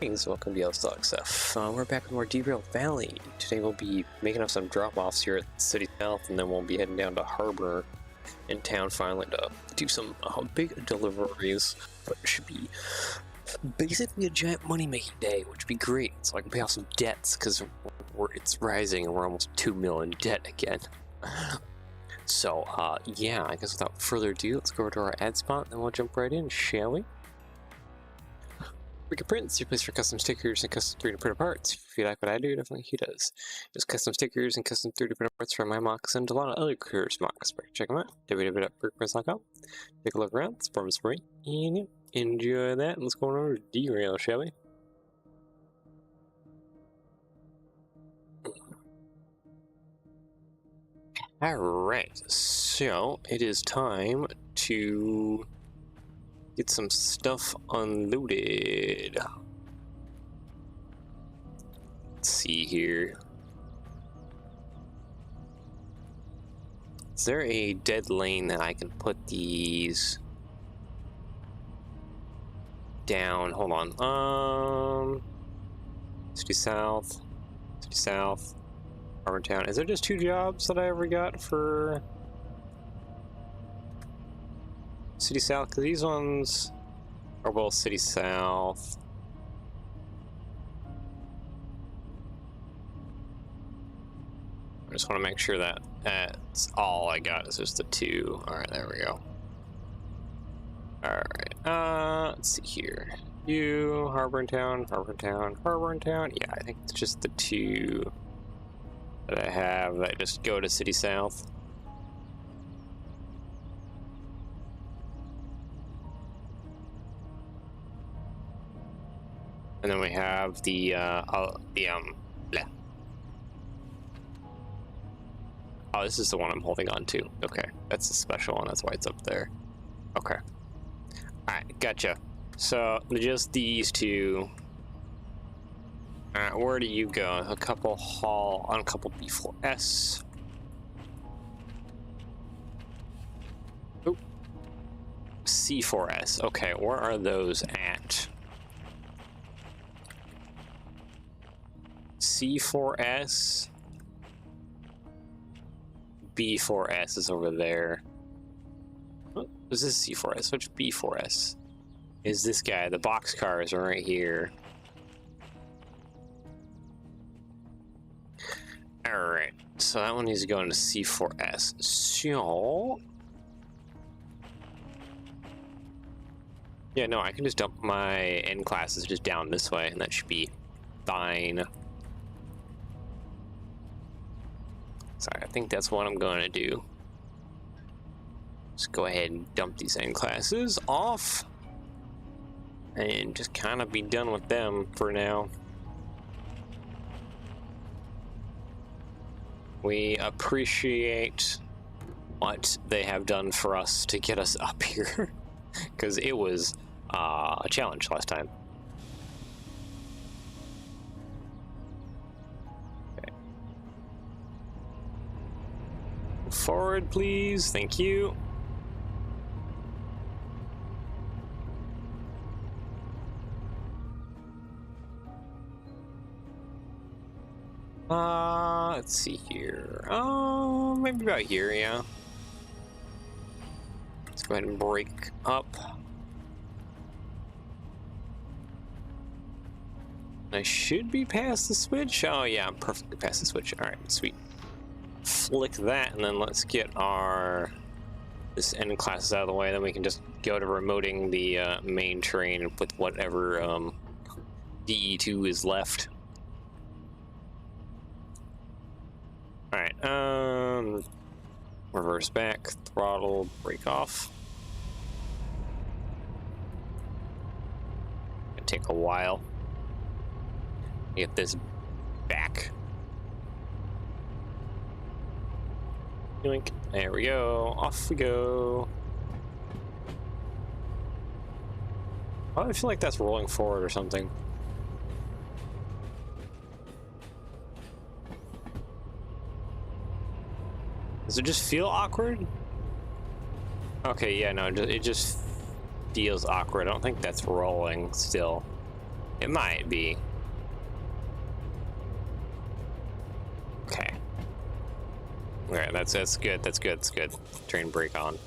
Greetings, welcome to the Stock Stuff. We're back with more Derail Valley. Today we'll be making up some drop-offs here at City South, and then we'll be heading down to Harbor in town finally to do some big deliveries. But it should be basically a giant money-making day, which would be great, so I can pay off some debts, because it's rising and we're almost 2 million in debt again. So, yeah, I guess without further ado, let's go over to our ad spot, and then we'll jump right in, shall we? Wicked Prints, your place for custom stickers and custom 3D printed parts. If you like what I do, definitely he does. There's custom stickers and custom 3D printed parts from my mocks and a lot of other creators' mocks. Check them out. www.brickprints.com. Take a look around, support them, spring, and enjoy that. And let's go on over to Derail, shall we? Alright, so it is time to get some stuff unloaded. Let's see here. Is there a dead lane that I can put these down? Hold on. City South, Harbor Town. Is there just 2 jobs that I ever got for City South? Because these ones are both City South. I just want to make sure that that's all I got is just the 2. Alright, there we go. Alright, let's see here. You, Harbor Town. Yeah, I think it's just the 2 that I have that just go to City South. And then we have the oh, this is the one I'm holding on to. Okay, that's a special one. That's why it's up there. Okay. Alright, gotcha. So, just these 2. Alright, where do you go? A couple haul on a couple B4S. Oop. C4S. Okay, where are those at? C4S. B4S is over there. Oh, this is C4S. Which B4S is this guy? The box cars are right here. Alright, so that one needs to go into C4S. So yeah, no, I can just dump my N classes just down this way, and that should be fine. So I think that's what I'm going to do. Let's go ahead and dump these N classes off and just kind of be done with them for now. We appreciate what they have done for us to get us up here, because it was a challenge last time. Forward, please. Thank you. Let's see here. Maybe about here, yeah. Let's go ahead and break up. I should be past the switch. Oh yeah, I'm perfectly past the switch. All right, sweet. Flick that, and then let's get this N classes out of the way. Then we can just go to remoting the main train with whatever DE2 is left. All right, reverse back, throttle, brake off. It'll take a while to get this back. There we go. Off we go. Oh, I feel like that's rolling forward or something. Does it just feel awkward? Okay, yeah, no, it just feels awkward. I don't think that's rolling still. It might be. Okay. Alright, that's good, that's good, that's good. Train brake on.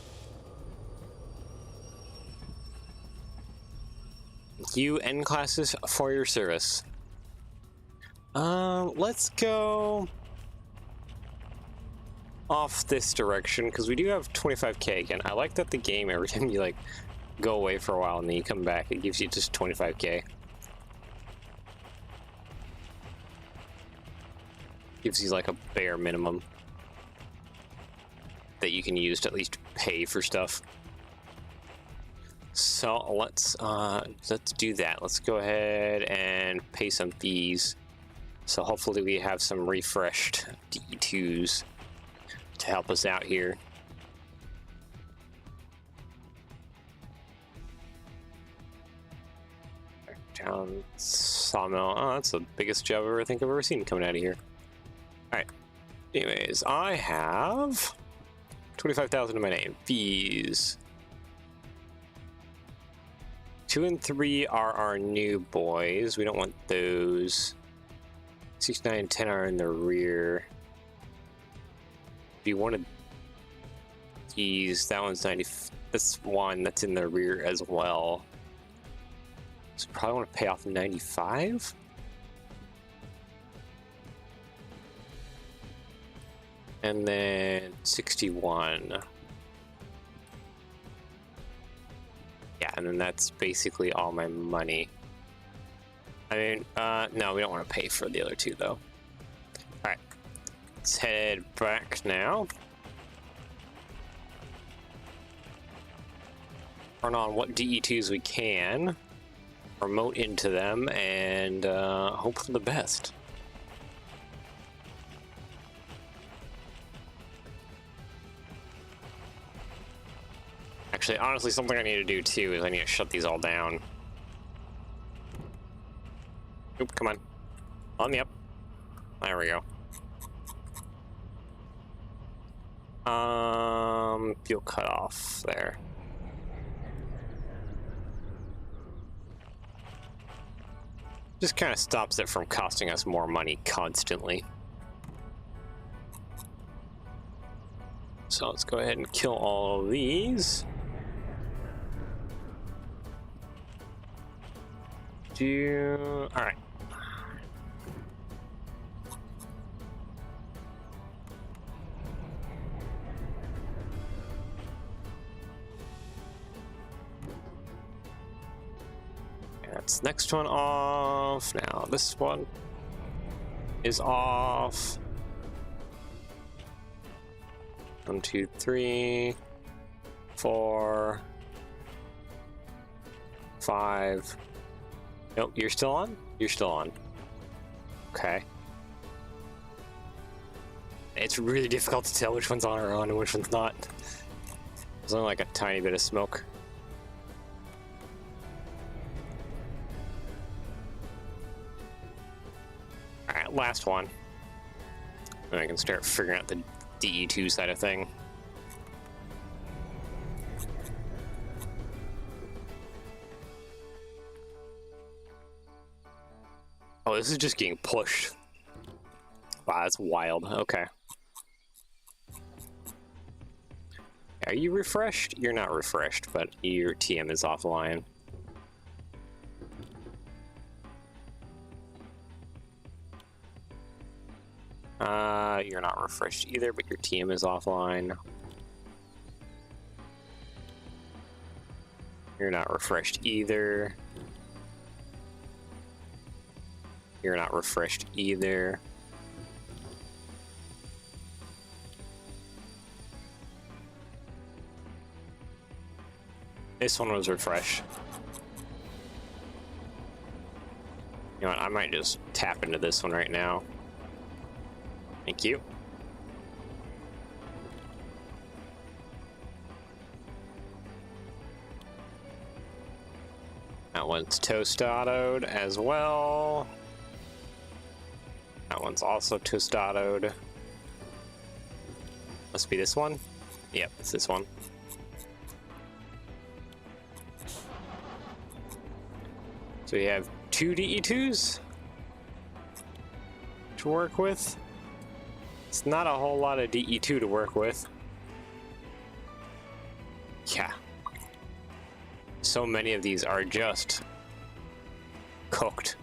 Thank you, N classes, for your service. Let's go off this direction, because we do have 25k again. I like that the game, every time you, like, go away for a while and then you come back, it gives you just 25k. Gives you, like, a bare minimum that you can use to at least pay for stuff. So let's do that. Let's go ahead and pay some fees. So hopefully we have some refreshed D2s to help us out here. Down sawmill. Oh, that's the biggest job I think I've ever seen coming out of here. All right. Anyways, I have 25,000 in my name. Fees. 2 and 3 are our new boys. We don't want those. 6, 9, and 10 are in the rear. If you wanted these, that one's 90. This one that's in the rear as well. So probably want to pay off 95. And then 61. Yeah, and then that's basically all my money. I mean, no, we don't want to pay for the other two, though. Alright, let's head back now. Turn on what DE2s we can, remote into them, and hope for the best. Actually, honestly, something I need to do too is I need to shut these all down. Oop, come on. On me up. There we go. Fuel cut off there. Just kind of stops it from costing us more money constantly. So let's go ahead and kill all of these. All right. That's next one off. Now this one is off. 1, 2, 3, 4, 5. Nope, you're still on? You're still on. Okay. It's really difficult to tell which one's on or on and which one's not. There's only like a tiny bit of smoke. Alright, last one. And I can start figuring out the DE2 side of thing. Oh, this is just getting pushed. Wow, that's wild. Okay. Are you refreshed? You're not refreshed, but your TM is offline. You're not refreshed either, but your TM is offline. You're not refreshed either. You're not refreshed either. This one was refreshed. You know what, I might just tap into this one right now. Thank you. That one's toast autoed as well. That one's also toast autoed. Must be this one? Yep, it's this one. So we have 2 DE2s to work with. It's not a whole lot of DE2 to work with. Yeah. So many of these are just cooked.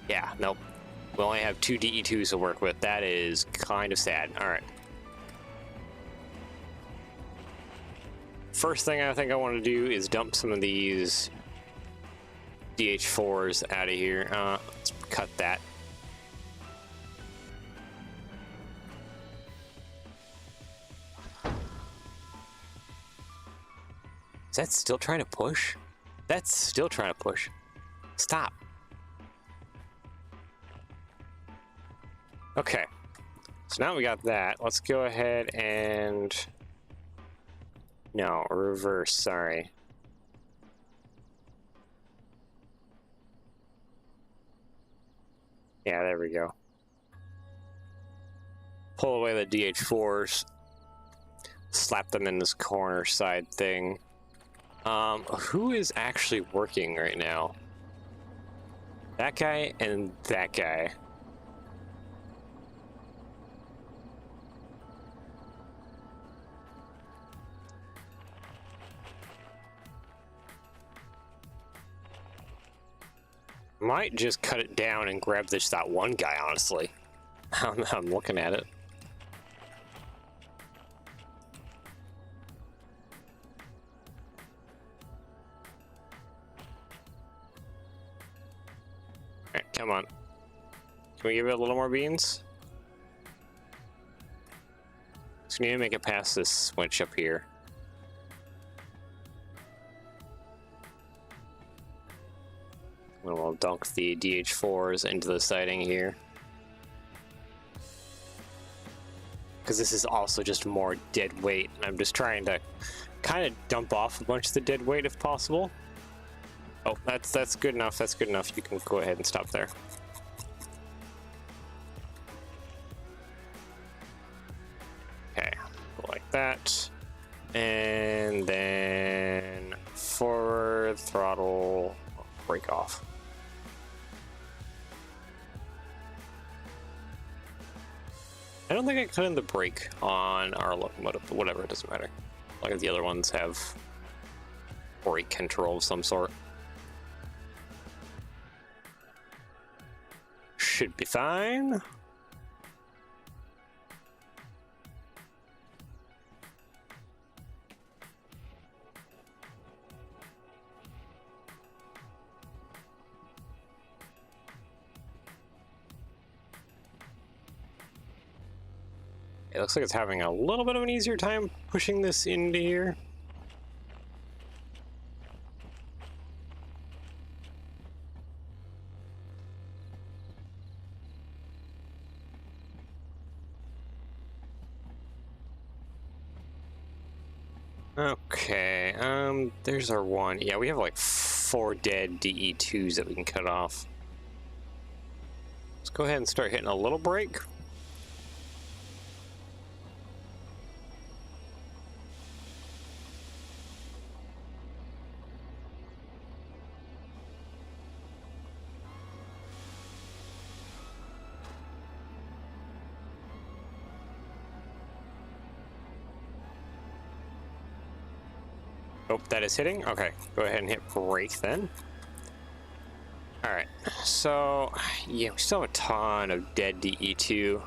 Yeah, nope. We only have 2 DE2s to work with. That is kind of sad. Alright. First thing I think I want to do is dump some of these DH4s out of here. Let's cut that. Is that still trying to push? That's still trying to push. Stop. Okay. So now we got that. Let's go ahead and... No, reverse, sorry. Yeah, there we go. Pull away the DH4s. Slap them in this corner side thing. Who is actually working right now? That guy and that guy. Might just cut it down and grab that one guy, honestly. I'm looking at it. Alright, come on. Can we give it a little more beans? So we need to make it past this switch up here. And we'll dunk the DH4s into the siding here. Because this is also just more dead weight. And I'm just trying to kind of dump off a bunch of the dead weight if possible. Oh, that's good enough. That's good enough. You can go ahead and stop there. Okay, like that. And then forward, throttle, brake off. I don't think I cut in the brake on our locomotive, but whatever, it doesn't matter. Like the other ones have brake control of some sort. Should be fine. It looks like it's having a little bit of an easier time pushing this into here. Okay, there's our one. Yeah, we have like 4 dead DE2s that we can cut off. Let's go ahead and start hitting a little brake. Oh, that is hitting? Okay, go ahead and hit brake then. Alright, so, yeah, we still have a ton of dead DE2.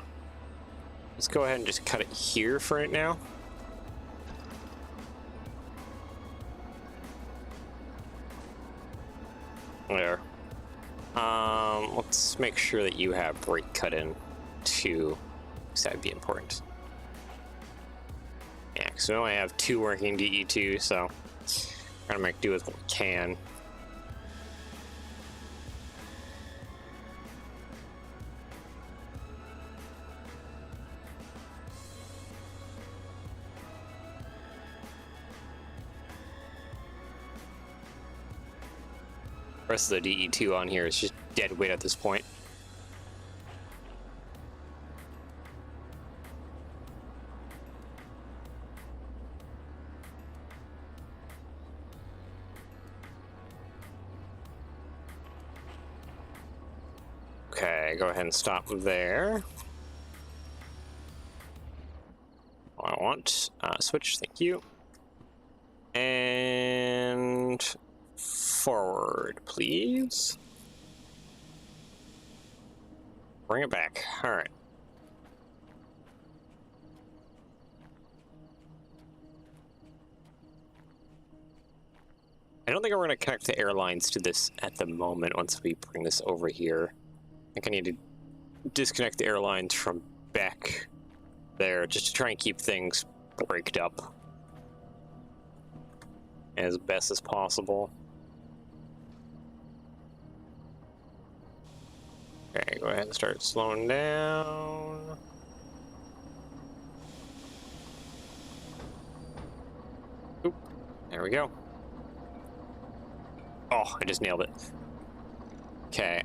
Let's go ahead and just cut it here for right now. There. Let's make sure that you have brake cut in too, because that'd be important. Yeah, because we only have 2 working DE2, so we're gonna make do with what we can. The rest of the DE2 on here is just dead weight at this point. Okay, go ahead and stop there. I want switch, thank you. And forward, please. Bring it back. All right. I don't think we're going to connect the airlines to this at the moment once we bring this over here. I think I need to disconnect the airlines from back there just to try and keep things braked up as best as possible. Okay, go ahead and start slowing down. Oop, there we go. Oh, I just nailed it. Okay,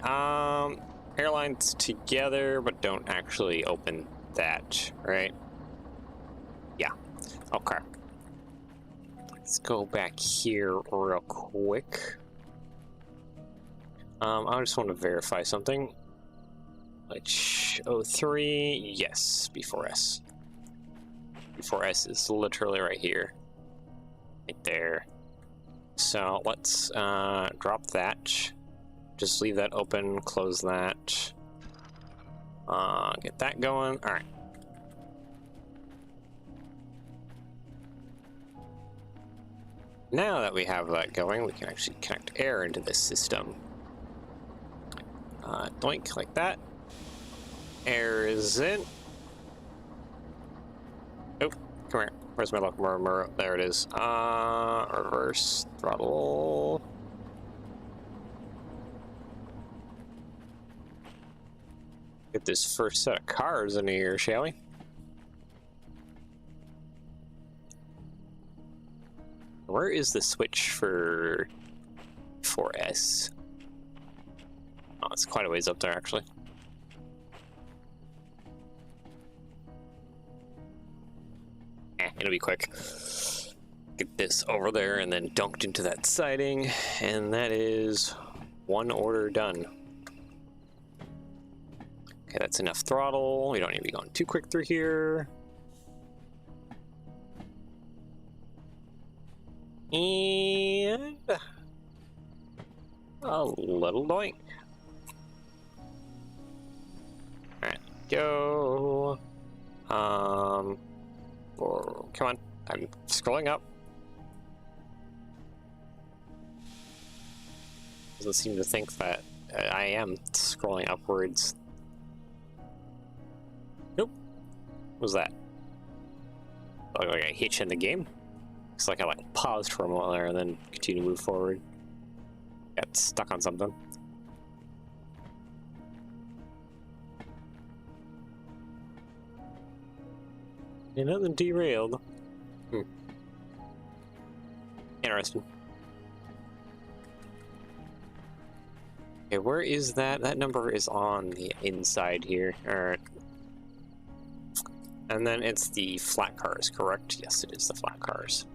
airlines together, but don't actually open that, right? Yeah, okay. Let's go back here real quick. I just want to verify something. Which, 03, yes, B4S. B4S is literally right here. Right there. So let's drop that. Just leave that open, close that. Get that going. All right. Now that we have that going, we can actually connect air into this system. Doink, like that. Air is in. Oh, come here. Where's my locomotive? There it is. Reverse throttle. Get this first set of cars in here, shall we? Where is the switch for 4S? Oh, it's quite a ways up there, actually. It'll be quick. Get this over there and then dunked into that siding, and that is one order done. Okay, that's enough throttle. We don't need to be going too quick through here. And a little doink. Alright, go. Come on, I'm scrolling up. Doesn't seem to think that I am scrolling upwards. Nope. What was that? Look like a hitch in the game. Looks like I paused for a moment there and then continue to move forward. Got stuck on something. Ain't nothing derailed. Interesting. Okay, where is that? That number is on the inside here. Alright. And then it's the flat cars, correct? Yes, it is the flat cars.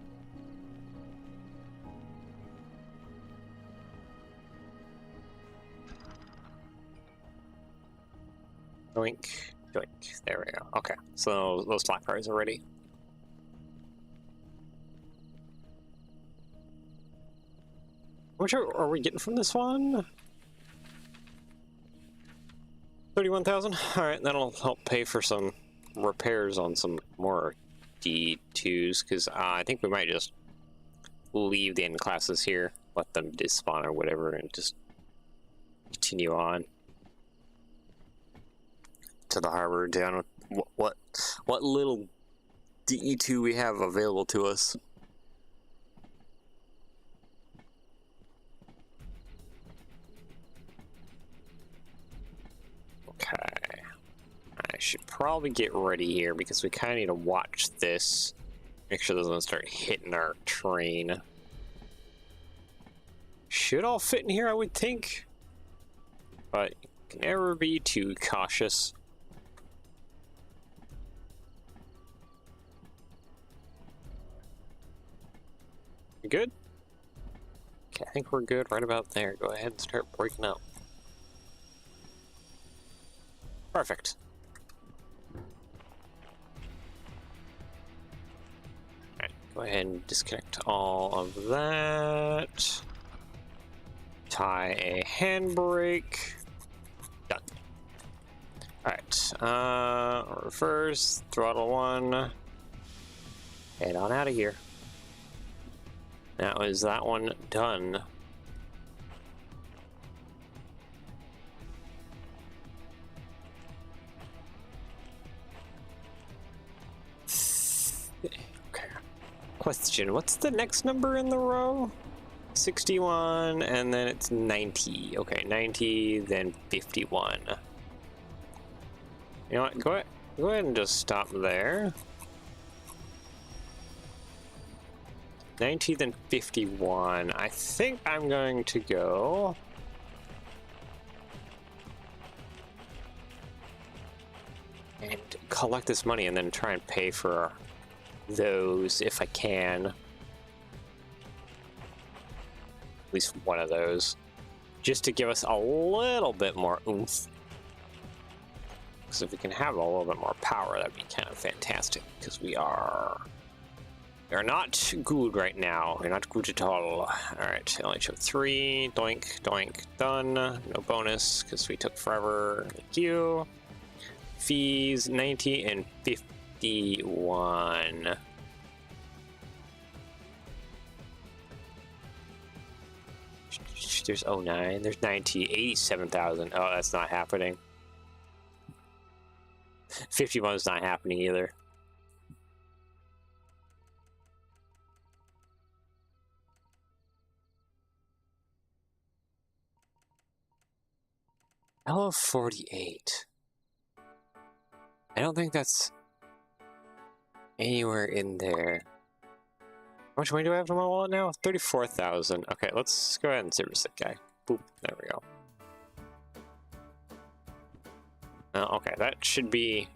Doink, doink. There we go. Okay, so those flat cars are ready. How much are we getting from this one? 31,000? Alright, that'll help pay for some repairs on some more D2s, because I think we might just leave the end classes here, let them despawn or whatever, and just continue on to the harbor down with what little DE2 we have available to us. Okay, I should probably get ready here because we kind of need to watch this, make sure it doesn't start hitting our train. Should all fit in here, I would think, but you can never be too cautious. You good? Okay, I think we're good right about there. Go ahead and start breaking up. Perfect. Alright, go ahead and disconnect all of that. Tie a handbrake. Done. Alright, reverse, throttle 1. Head on out of here. Now, is that one done? Okay. Question, what's the next number in the row? 61, and then it's 90. Okay, 90, then 51. You know what? Go ahead and just stop there. 90, then 51. I think I'm going to go. And collect this money and then try and pay for those if I can. At least one of those. Just to give us a little bit more oomph. Because if we can have a little bit more power, that'd be kind of fantastic. Because we are not good right now. We're not good at all. Alright, I only showed 3. Doink, doink, done. No bonus, because we took forever. Thank you. Fees, 90 and 51. There's 09, there's 90, 87,000. Oh, that's not happening. 51 is not happening either. Hello, 48. I don't think that's anywhere in there. How much money do I have in my wallet now? 34,000. Okay, let's go ahead and service that guy. Boop, there we go. Okay, that should be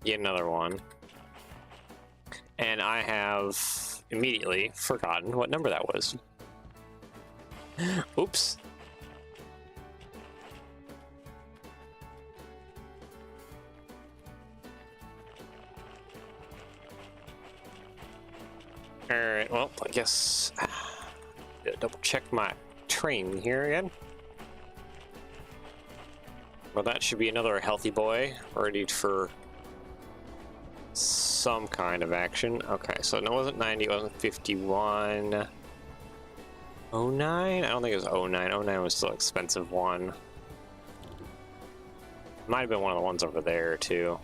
yet another one. And I have immediately forgotten what number that was. Oops. Alright, well, I guess double check my train here again. Well, that should be another healthy boy, ready for some kind of action. Okay, so it wasn't 90, it wasn't 51. 09? I don't think it was 09. 09 was still an expensive one. Might have been one of the ones over there, too.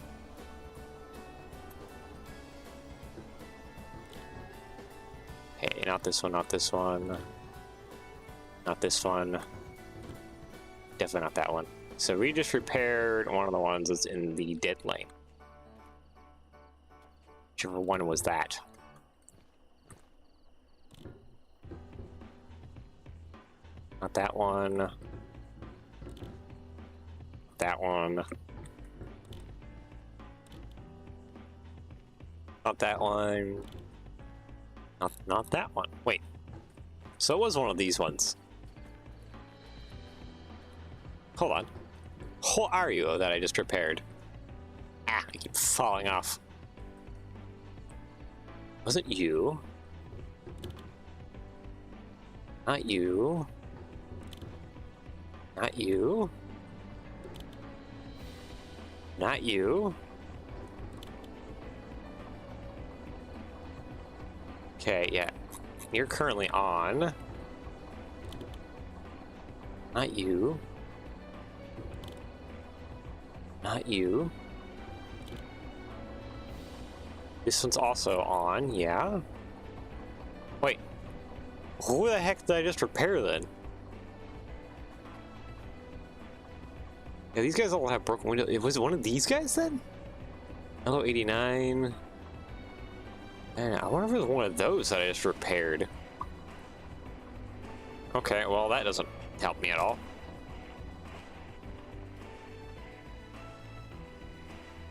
Hey, not this one, not this one. Not this one. Definitely not that one. So we just repaired one of the ones that's in the dead lane. Whichever one was that. Not that one. That one. Not that one. Not that one. Wait. So it was one of these ones. Hold on. What are you that I just repaired? Ah, I keep falling off. Wasn't you? Not you. Not you. Not you. Okay, yeah. You're currently on. Not you. Not you. This one's also on, yeah. Wait. Who the heck did I just repair then? Yeah, these guys all have broken windows. Was it one of these guys then? Hello, 89. Man, I wonder if it was one of those that I just repaired. Okay, well, that doesn't help me at all.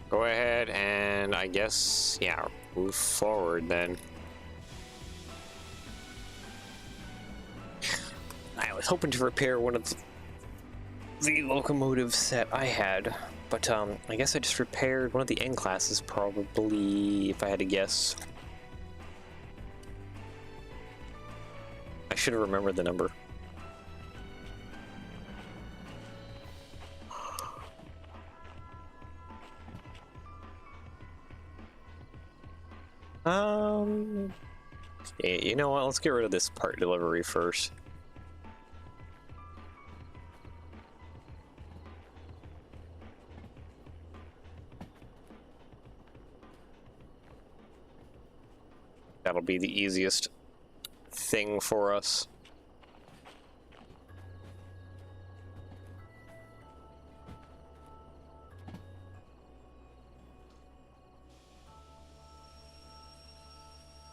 Go ahead and I guess, yeah, move forward then. I was hoping to repair one of the locomotives that I had. But I guess I just repaired one of the N classes, probably, if I had to guess. I should have remembered the number. You know what? Let's get rid of this part delivery first. That'll be the easiest thing for us.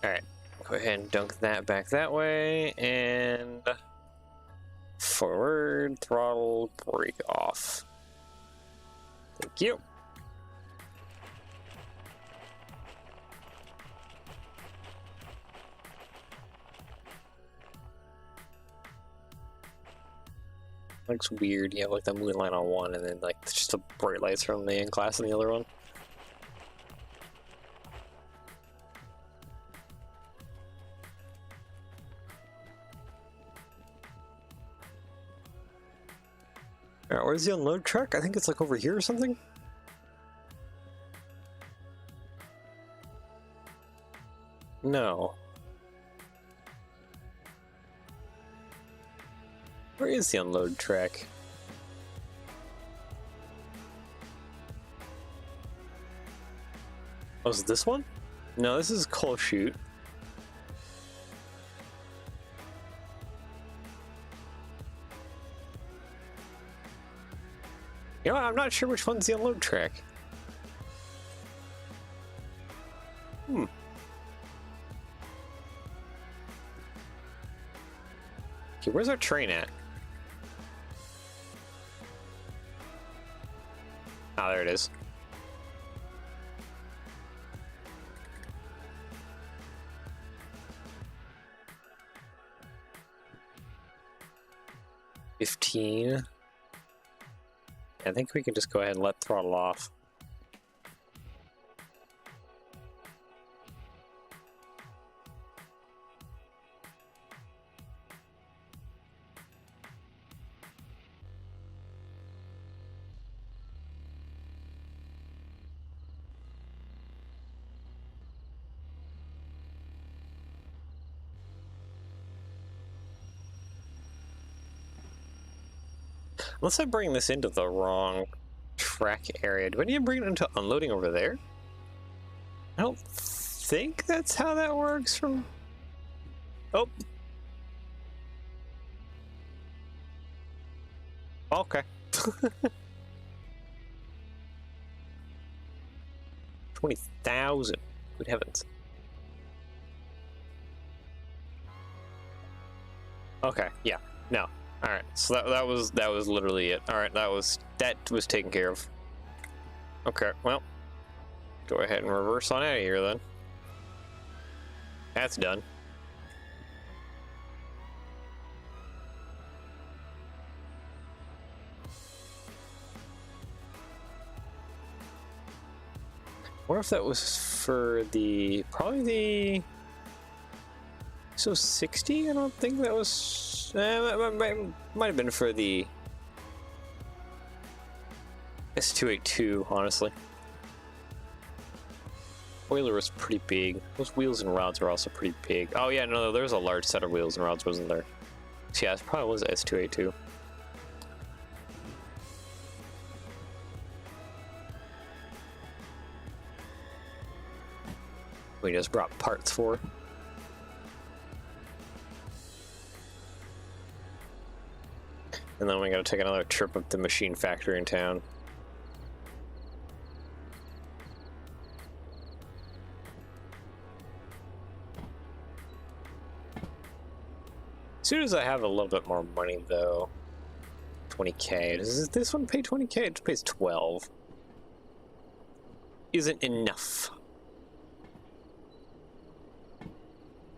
Alright, go ahead and dunk that back that way, and forward, throttle, brake off. Thank you. Looks weird. You have like the moon line on one, and then like just the bright lights from the N class on the other one. Alright, where's the unload truck? I think it's like over here or something. No. Where is the unload track? Oh, is it this one? No, this is Coal Chute. You know what? I'm not sure which one's the unload track. Okay, where's our train at? Ah, there it is. $15. I think we can just go ahead and let throttle off. Unless I bring this into the wrong track area. Do I need to bring it into unloading over there? I don't think that's how that works from... Oh. Okay. 20,000. Good heavens. Okay, yeah. No. Alright, so that was literally it. Alright, that was taken care of. Okay, well, go ahead and reverse on out of here then. That's done. I wonder if that was for the, probably the, so 60? I don't think that was, might have been for the S282, honestly. Spoiler was pretty big. Those wheels and rods were also pretty big. Oh yeah, no, there was a large set of wheels and rods, wasn't there? So yeah, it probably was S282. We just brought parts for. And then we gotta take another trip up to the machine factory in town. As soon as I have a little bit more money, though, 20k. Does this one pay 20k? It pays 12. Isn't enough.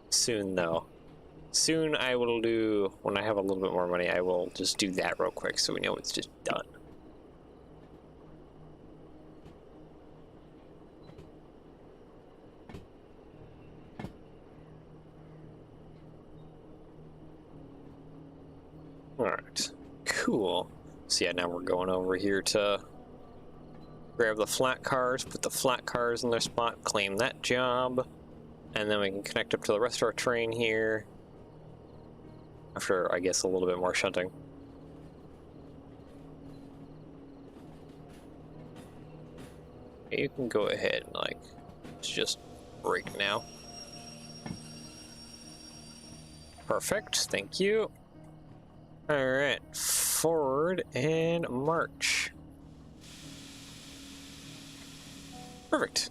Soon, though. Soon I will do, when I have a little bit more money, I will just do that real quick so we know it's just done. Cool. So yeah, now we're going over here to grab the flat cars, put the flat cars in their spot, claim that job, and then we can connect up to the rest of our train here after, I guess, a little bit more shunting. You can go ahead and, like, let's just break now. Perfect, thank you. Alright, forward and march. Perfect.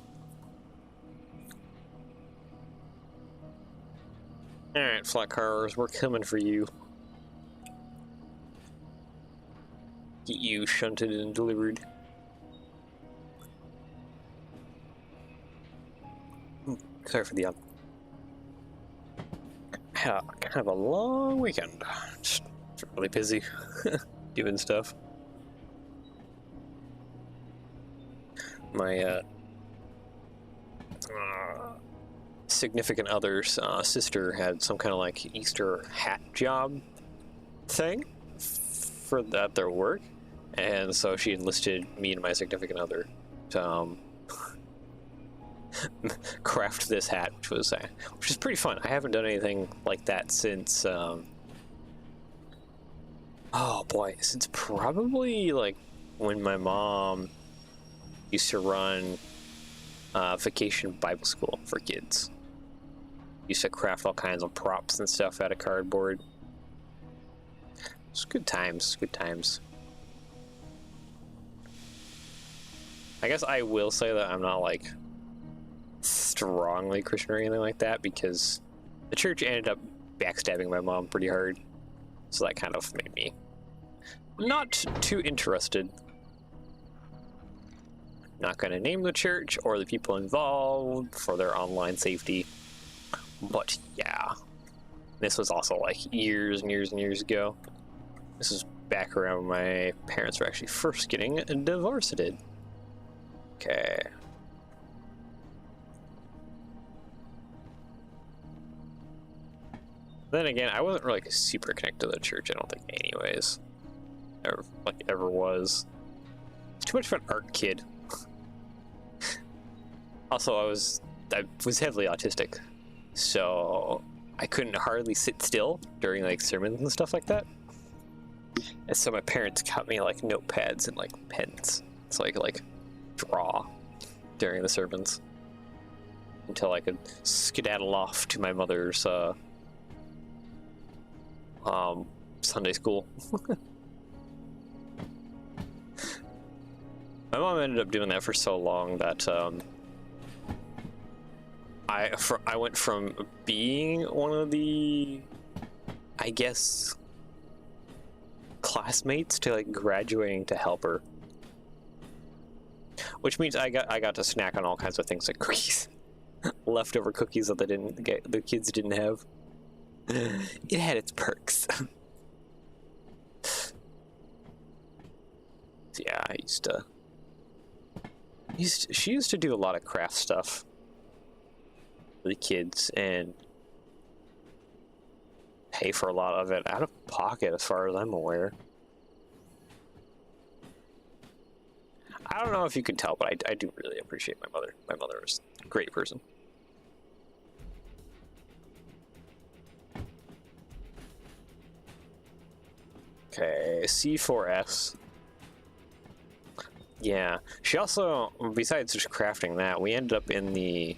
Alright, flat cars, we're coming for you. Get you shunted and delivered. Sorry for the had kind of a long weekend. Just really busy doing stuff. My significant other's sister had some kind of like Easter hat job thing for that their work, and so she enlisted me and my significant other to craft this hat, which is pretty fun. I haven't done anything like that since oh boy, since probably like when my mom used to run vacation Bible school for kids. Used to craft all kinds of props and stuff out of cardboard. It's good times, good times. I guess I will say that I'm not like strongly Christian or anything like that, because the church ended up backstabbing my mom pretty hard, so that kind of made me not too interested. Not going to name the church or the people involved for their online safety, but yeah, this was also like years and years and years ago. This is back around when my parents were actually first getting divorced. Okay. Then again, I wasn't really super connected to the church, I don't think, anyways. Ever was. It's too much of an art kid. Also, I was heavily autistic, so I couldn't hardly sit still during like sermons and stuff like that. And so my parents got me like notepads and like pens, so I could like draw during the sermons until I could skedaddle off to my mother's Sunday school. My mom ended up doing that for so long that I went from being one of the, I guess, classmates to like graduating to helper, which means I got to snack on all kinds of things like cookies, leftover cookies that the kids didn't have. It had its perks. Yeah, she used to do a lot of craft stuff for the kids and pay for a lot of it out of pocket, as far as I'm aware. I don't know if you can tell, but I do really appreciate my mother. My mother is a great person. Okay, C4S. Yeah, she also, besides just crafting that, we ended up in the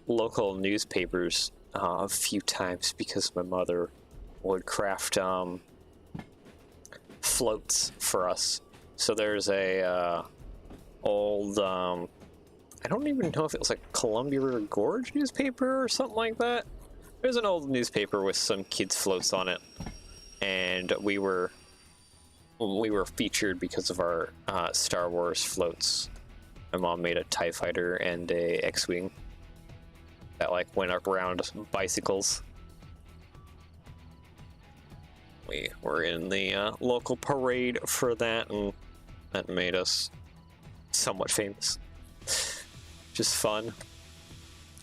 local newspapers a few times because my mother would craft floats for us. So there's a old, I don't even know if it was like Columbia River Gorge newspaper or something like that. There's an old newspaper with some kids' floats on it, and we were featured because of our Star Wars floats. My mom made a TIE fighter and a X-Wing that like went up around bicycles. We were in the local parade for that, and that made us somewhat famous. Just fun.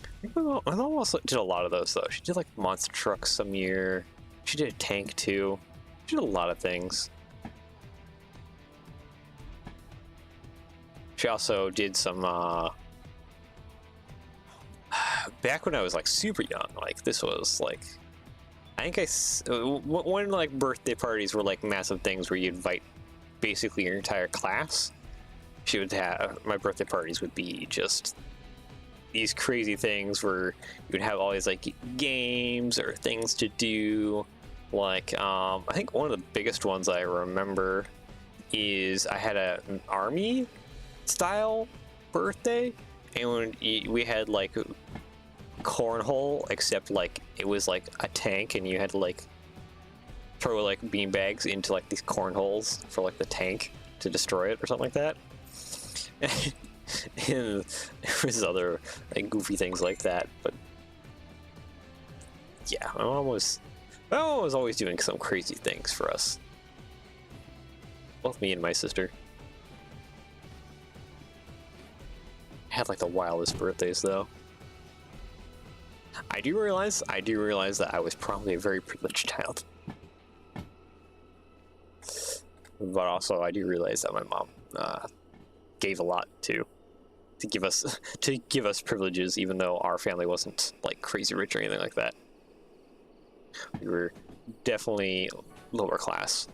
I think my mom also did a lot of those though. She did like monster trucks some year. She did a tank too. She did a lot of things. She also did some, back when I was like super young, like this was like, I think when like birthday parties were like massive things where you invite basically your entire class, she would have, my birthday parties would be just these crazy things where you would have all these like games or things to do. Like, I think one of the biggest ones I remember is I had an army style birthday, and when we had like cornhole, except like it was like a tank and you had to like throw like beanbags into like these cornholes for like the tank to destroy it or something like that. And there was other like goofy things like that, but yeah, my mom was always doing some crazy things for us, both me and my sister. Had like the wildest birthdays though. I do realize that I was probably a very privileged child, but also I do realize that my mom gave a lot to give us privileges, even though our family wasn't like crazy rich or anything like that. We were definitely lower class,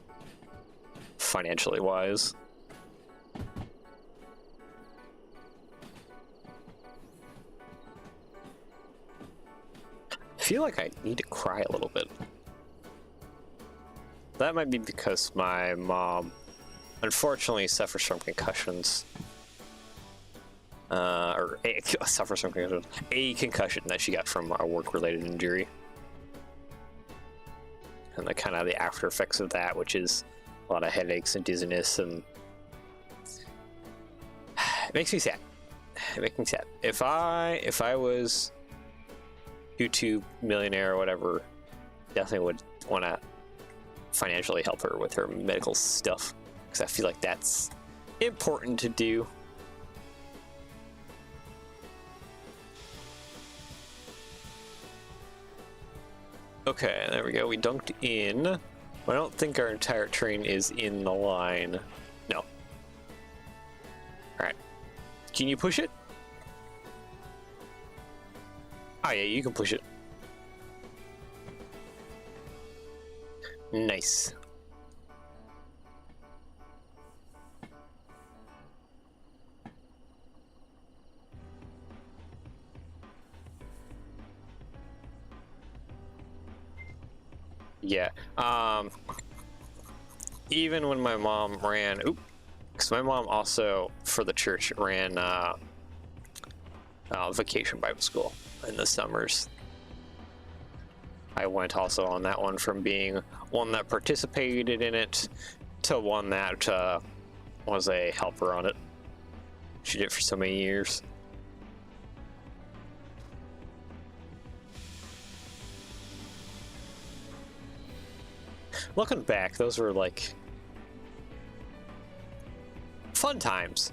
financially wise. I feel like I need to cry a little bit. That might be because my mom unfortunately suffers from concussions. Suffers from a concussion that she got from a work-related injury. And the kind of the after effects of that, which is a lot of headaches and dizziness, and it makes me sad. It makes me sad. If I was YouTube millionaire or whatever, definitely would want to financially help her with her medical stuff, because I feel like that's important to do. Okay, there we go. We dunked in. I don't think our entire train is in the line. No. Alright. Can you push it? Oh yeah, you can push it. Nice. Yeah. Even when my mom ran, because my mom also for the church ran vacation Bible school in the summers. I went also on that one, from being one that participated in it to one that was a helper on it. She did it for so many years. Looking back, those were like fun times.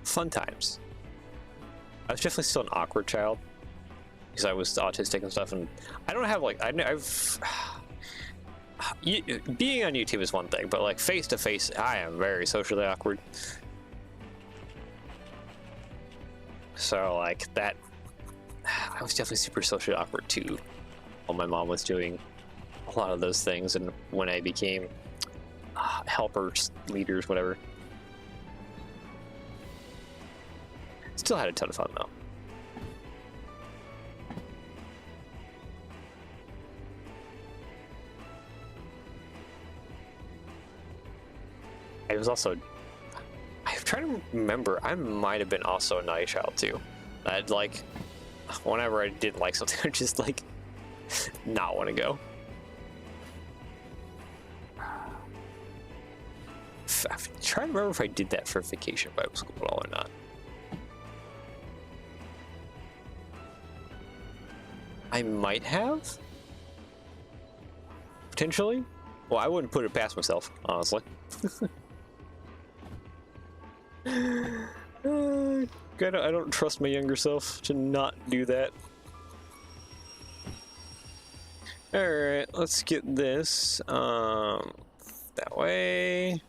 Fun times. I was definitely still an awkward child because I was autistic and stuff, and I don't have like being on YouTube is one thing, but like face to face, I am very socially awkward. So like that, I was definitely super socially awkward too, while my mom was doing a lot of those things, and when I became helpers, leaders, whatever. Still had a ton of fun though. I was also, I'm trying to remember, I might have been also a naughty child too. I'd like, whenever I didn't like something, I'd just like not want to go. I'm trying to remember if I did that for vacation Bible school at all or not. I might have, potentially. Well, I wouldn't put it past myself, honestly. I don't trust my younger self to not do that. Alright, let's get this that way.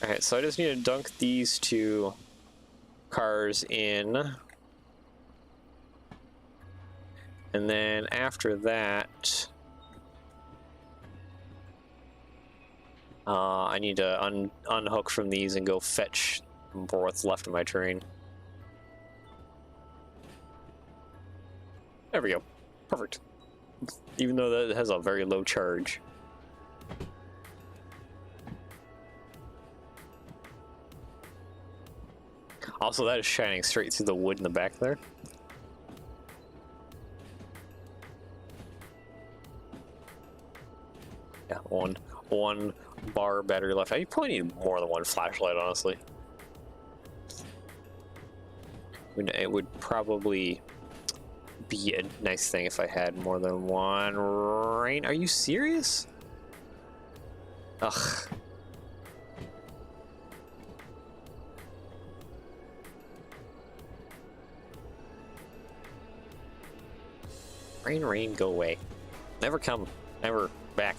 Alright, so I just need to dunk these two cars in. And then after that, I need to unhook from these and go fetch for what's left of my train. There we go. Perfect. Even though that has a very low charge. Also, that is shining straight through the wood in the back there. Yeah, one bar battery left. I probably need more than one flashlight, honestly. It would probably be a nice thing if I had more than one. Rain, are you serious? Ugh. Rain, go away. Never come, never back.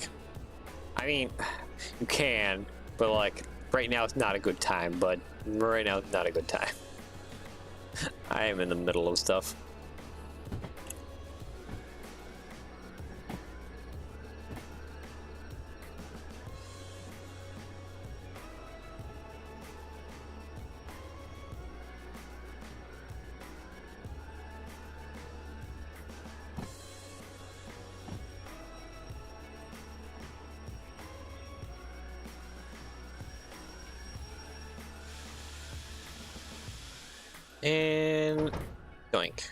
I mean, you can, but like, right now it's not a good time, bud. Right now it's not a good time. I am in the middle of stuff. And doink.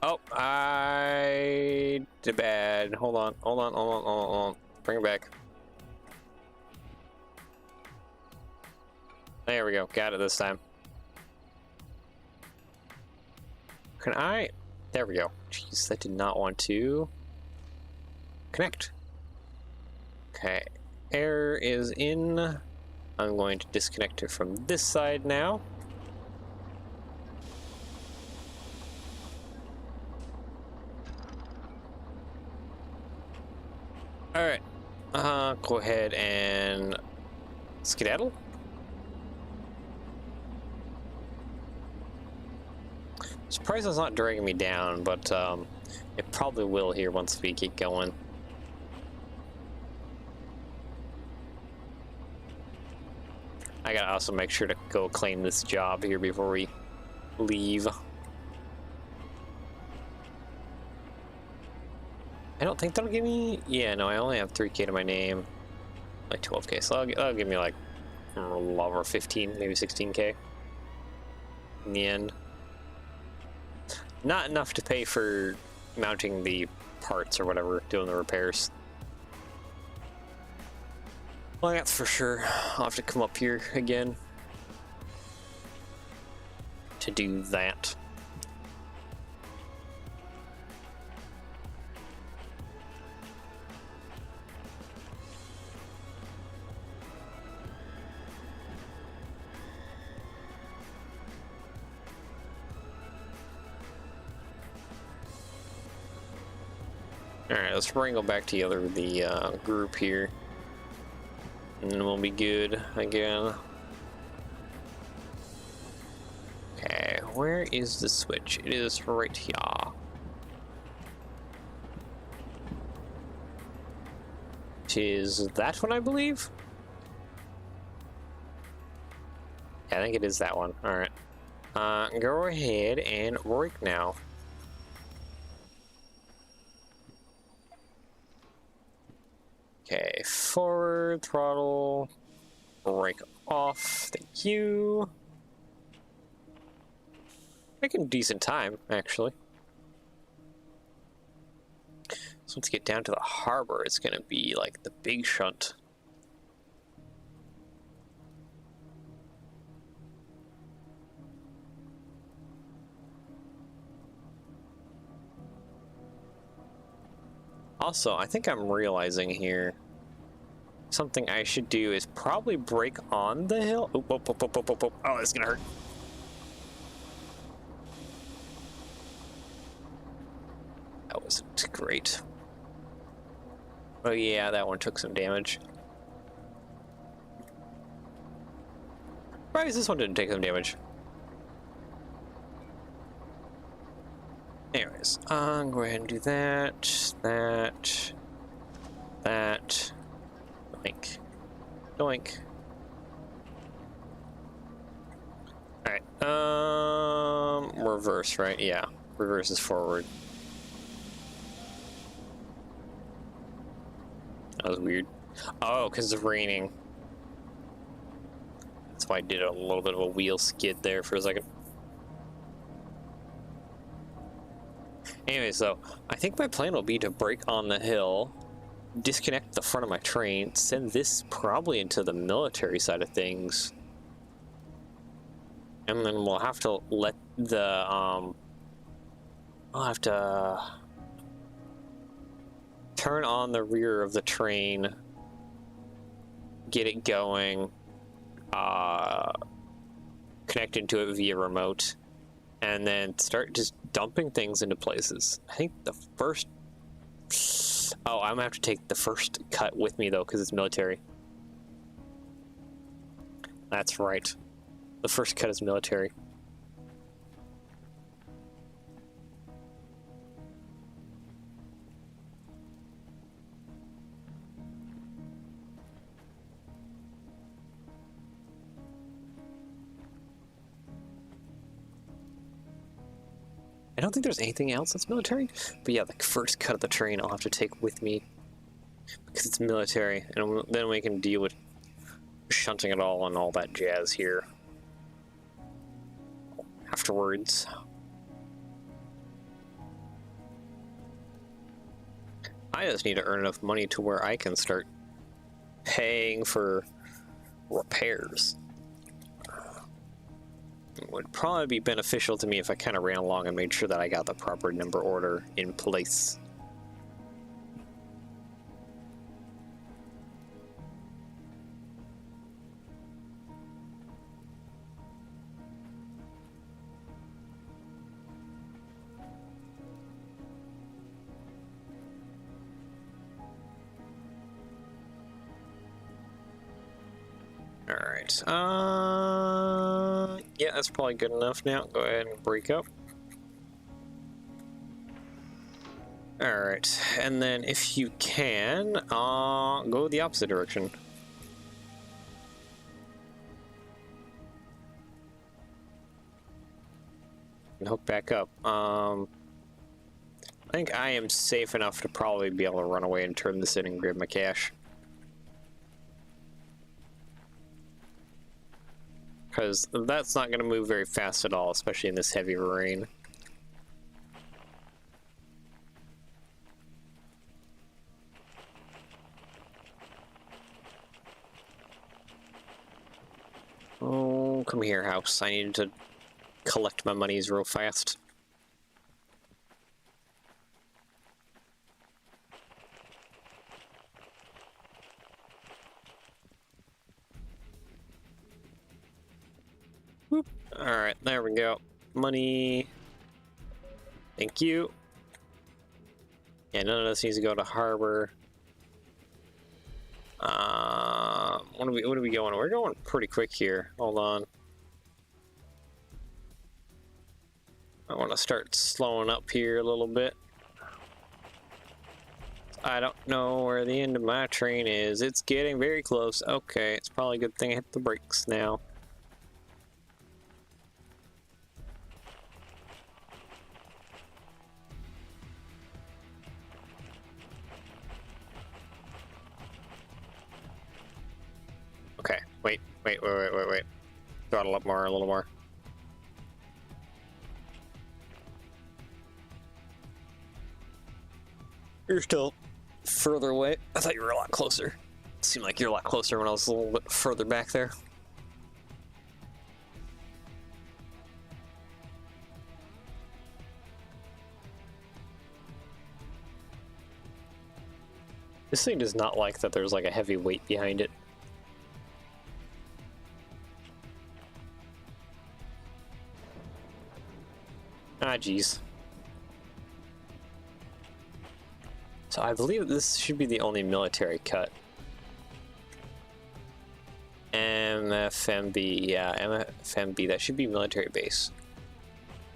Oh, I did bad. Hold on. Bring it back. There we go. Got it this time. Can I? There we go. Jeez, that did not want to connect. Okay. Air is in. I'm going to disconnect it from this side now. Alright. Go ahead and skedaddle. Surprised it's not dragging me down, but it probably will here once we get going. I gotta also make sure to go claim this job here before we leave. I don't think that'll give me... Yeah, no, I only have 3K to my name. Like 12K, so that'll give me like a little over 15, maybe 16K in the end. Not enough to pay for mounting the parts or whatever, doing the repairs. Well, that's for sure. I'll have to come up here again to do that. Alright, let's wrangle back together the group here. And then we'll be good again. Okay, where is the switch? It is right here. It is that one, I believe? Yeah, I think it is that one. Alright. Go ahead and work now. Okay, forward, throttle, brake off, thank you. Making decent time, actually. So once we get down to the harbor, it's gonna be like the big shunt. Also, I think I'm realizing here something I should do is probably brake on the hill. Oh, it's gonna hurt. that wasn't great. Oh yeah, that one took some damage. Surprised this one didn't take some damage. Anyways, go ahead and do that, that. Doink. Doink. Alright, reverse, right? Yeah, reverse is forward. That was weird. Oh, because it's raining. That's why I did a little bit of a wheel skid there for a second. Anyways, though, I think my plan will be to brake on the hill, disconnect the front of my train, send this probably into the military side of things, and then we'll have to let the, I'll have to turn on the rear of the train, get it going, connect into it via remote, and then start just dumping things into places. I think the first... Oh, I'm gonna have to take the first cut with me, though, because it's military. That's right. The first cut is military. I don't think there's anything else that's military, but yeah, the first cut of the train I'll have to take with me because it's military, and then we can deal with shunting it all and all that jazz here afterwards. I just need to earn enough money to where I can start paying for repairs. It would probably be beneficial to me if I kind of ran along and made sure that I got the proper number order in place. Alright, yeah, that's probably good enough now. Go ahead and break up. Alright, and then if you can, go the opposite direction. And hook back up. I think I am safe enough to probably be able to run away and turn this in and grab my cash. Because that's not going to move very fast at all, especially in this heavy rain. Oh, come here, house. I need to collect my monies real fast. Alright, there we go. Money. Thank you. Yeah, none of this needs to go to harbor. What are we going? We're going pretty quick here. Hold on. I want to start slowing up here a little bit. I don't know where the end of my train is. It's getting very close. Okay, it's probably a good thing I hit the brakes now. Okay, wait. Throttle up more, a little more. You're still further away. I thought you were a lot closer. It seemed like you're a lot closer when I was a little bit further back there. This thing does not like that there's like a heavy weight behind it. Ah, jeez. So I believe this should be the only military cut. MFMB, yeah, MFMB, that should be military base.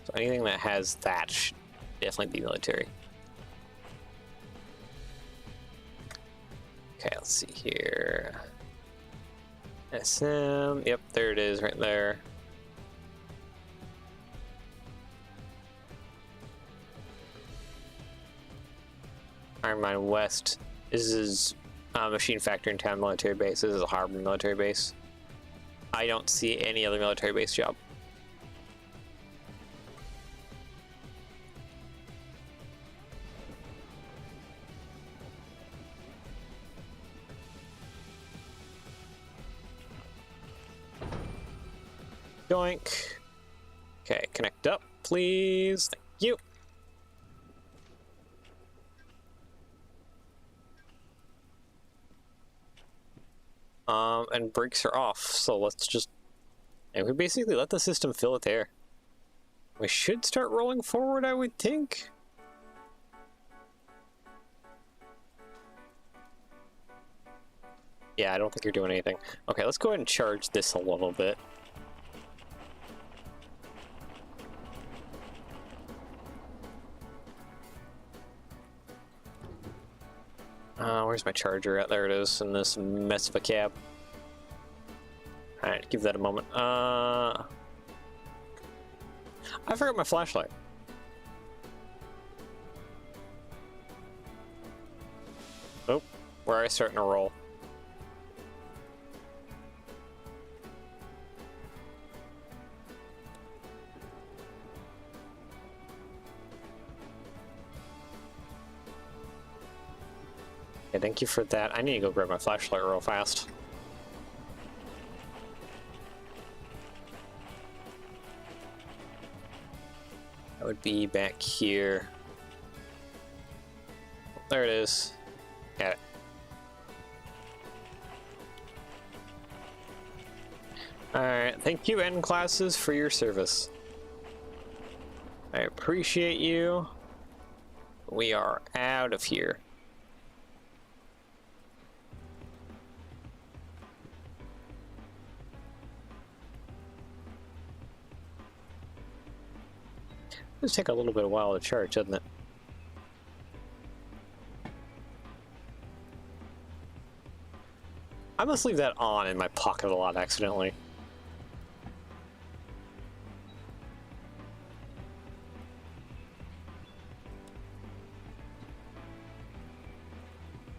So anything that has that should definitely be military. Okay, let's see here. SM, yep, there it is right there. Iron Mine West. This is Machine Factory in Town military base. This is a harbor military base. I don't see any other military base job. Doink. Okay, connect up, please. Thank you. And brakes are off, so let's just... And we basically let the system fill with air. We should start rolling forward, I would think. Yeah, I don't think you're doing anything. Okay, let's go ahead and charge this a little bit. Where's my charger at? There it is, in this mess of a cab. Alright, give that a moment. I forgot my flashlight. Oh, we're already starting to roll. Okay, thank you for that. I need to go grab my flashlight real fast. That would be back here. There it is. Got it. Alright, thank you, N classes, for your service. I appreciate you. We are out of here. Does take a little bit of while to charge, doesn't it? I must leave that on in my pocket a lot accidentally.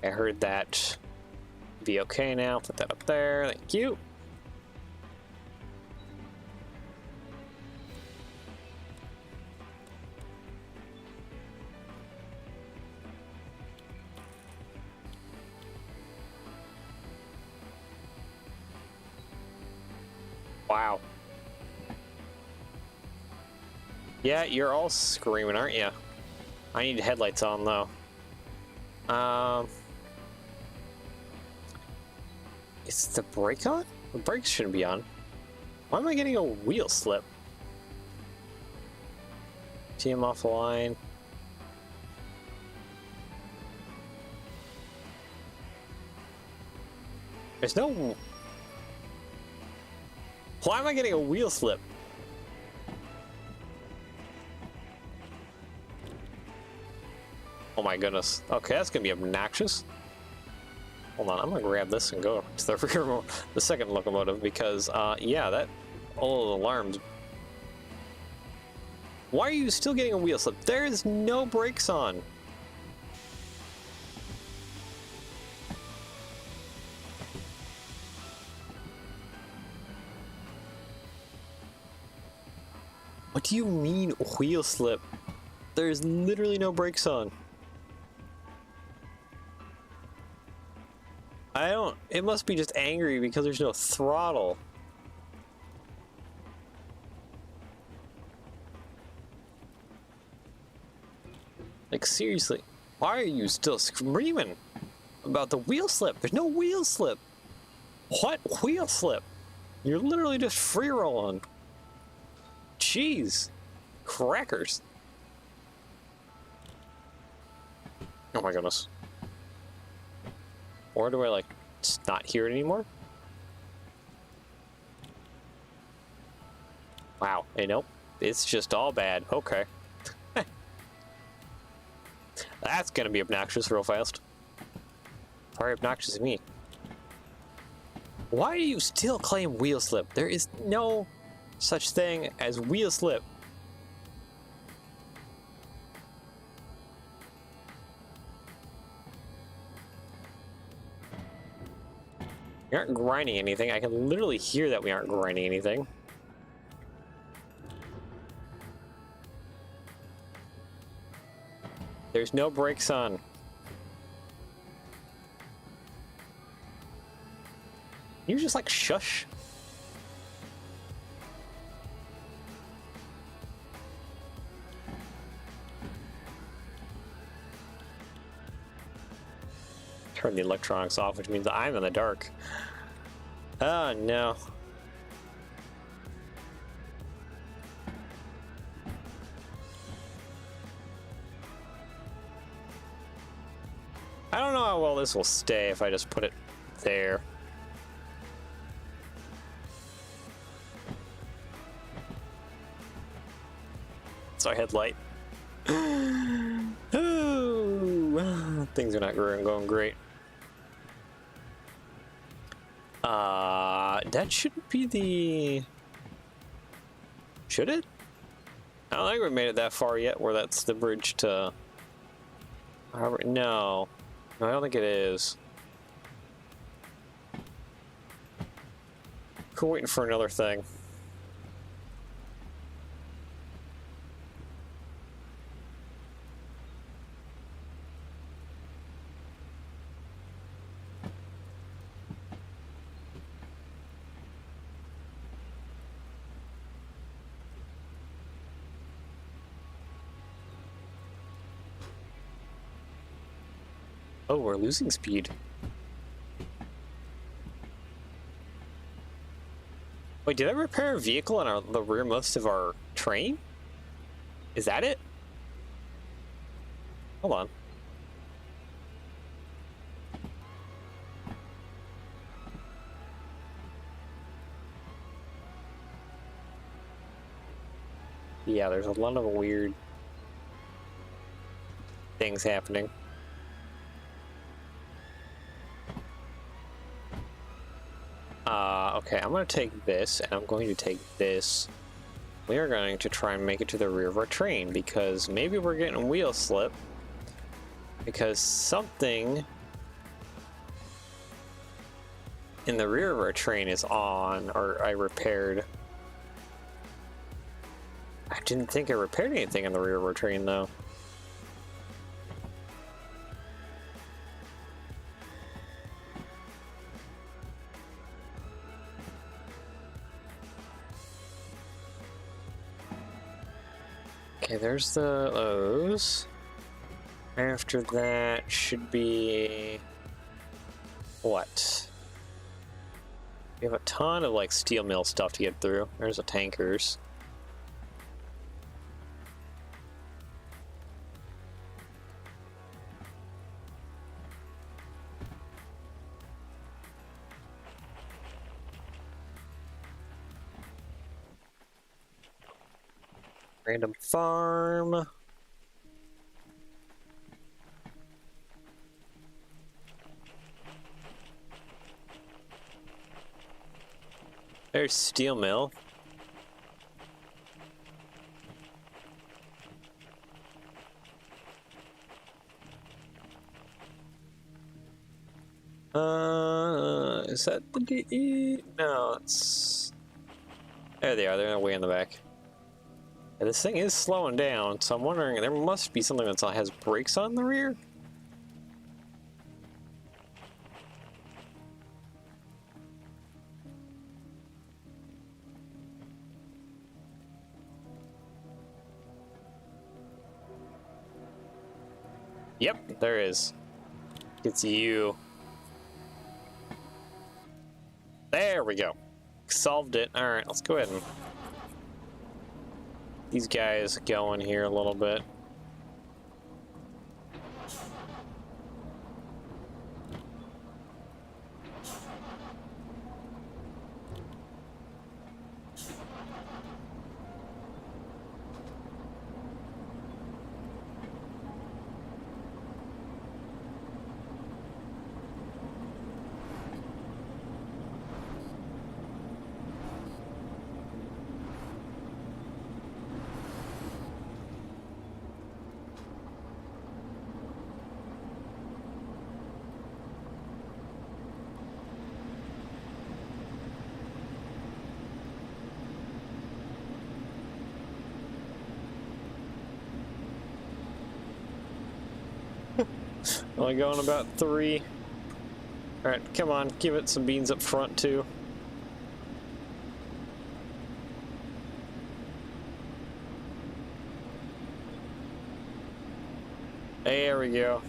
I heard that. Be okay now. Put that up there. Thank you. Wow. Yeah, you're all screaming, aren't you? I need headlights on, though. Is the brake on? The brakes shouldn't be on. Why am I getting a wheel slip? TM off the line. There's no... Why am I getting a wheel slip? Oh my goodness. Okay, that's gonna be obnoxious. Hold on, I'm gonna grab this and go to the rear, the second locomotive, because, yeah, that... all the alarms. Why are you still getting a wheel slip? There's no brakes on. What do you mean, wheel slip? There's literally no brakes on. I don't... It must be just angry because there's no throttle. Like, seriously, why are you still screaming about the wheel slip? There's no wheel slip. What wheel slip? You're literally just free rolling. Jeez. Crackers. Oh my goodness. Or do I, like, just not hear it anymore? Wow. Hey, nope. It's just all bad. Okay. That's gonna be obnoxious real fast. Very obnoxious to me. Why do you still claim wheel slip? There is no such thing as wheel slip. We aren't grinding anything. I can literally hear that we aren't grinding anything. There's no brakes on. You just like shush. Turn the electronics off, which means I'm in the dark. Oh no. I don't know how well this will stay if I just put it there. It's our headlight. Ooh, things are not going great. That shouldn't be the... Should it? I don't think we made it that far yet where that's the bridge to... No. No, I don't think it is. We're waiting for another thing. Oh, we're losing speed. Wait, did I repair a vehicle on the rearmost of our train? Is that it? Hold on. Yeah, there's a lot of weird things happening. Okay, I'm going to take this, and I'm going to take this. We are going to try and make it to the rear of our train, because maybe we're getting wheel slip. Because something in the rear of our train is on, or I repaired. I didn't think I repaired anything in the rear of our train, though. Okay, there's the O's. After that should be... what? We have a ton of, like, steel mill stuff to get through. There's the tankers. Random farm. There's steel mill. Is that the DE? No, it's... There they are, they're way in the back. Yeah, this thing is slowing down, so I'm wondering, there must be something that has brakes on the rear? Yep, there is. It's you. There we go. Solved it. Alright, let's go ahead and... these guys going here a little bit. Only going about 3. Alright, come on, give it some beans up front too. There we go.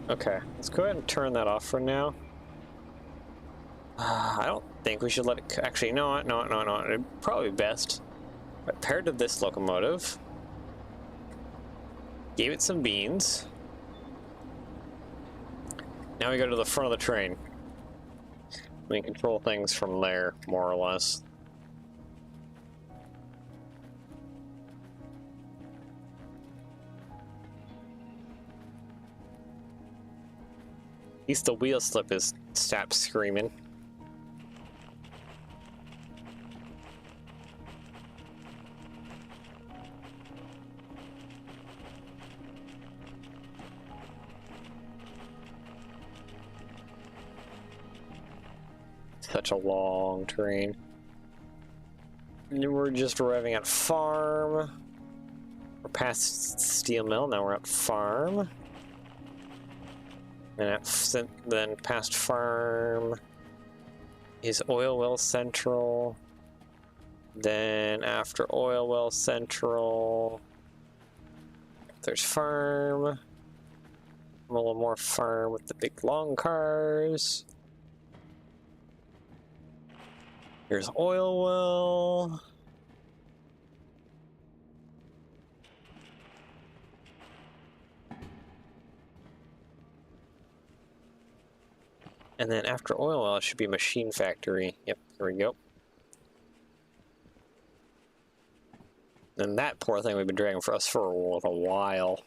Okay, let's go ahead and turn that off for now. I don't think we should let it... Actually, no. It'd probably be best. But paired to this locomotive. Gave it some beans. Now we go to the front of the train. We can control things from there, more or less. At least the wheel slip is stopped screaming. Such a long train. And we're just arriving at farm. We're past steel mill, now we're at farm. And then past farm is oil well central. Then after oil well central, there's farm. A little more farm with the big long cars. Here's oil well. And then after oil well, it should be machine factory. Yep, here we go. And that poor thing we've been dragging for us for a while.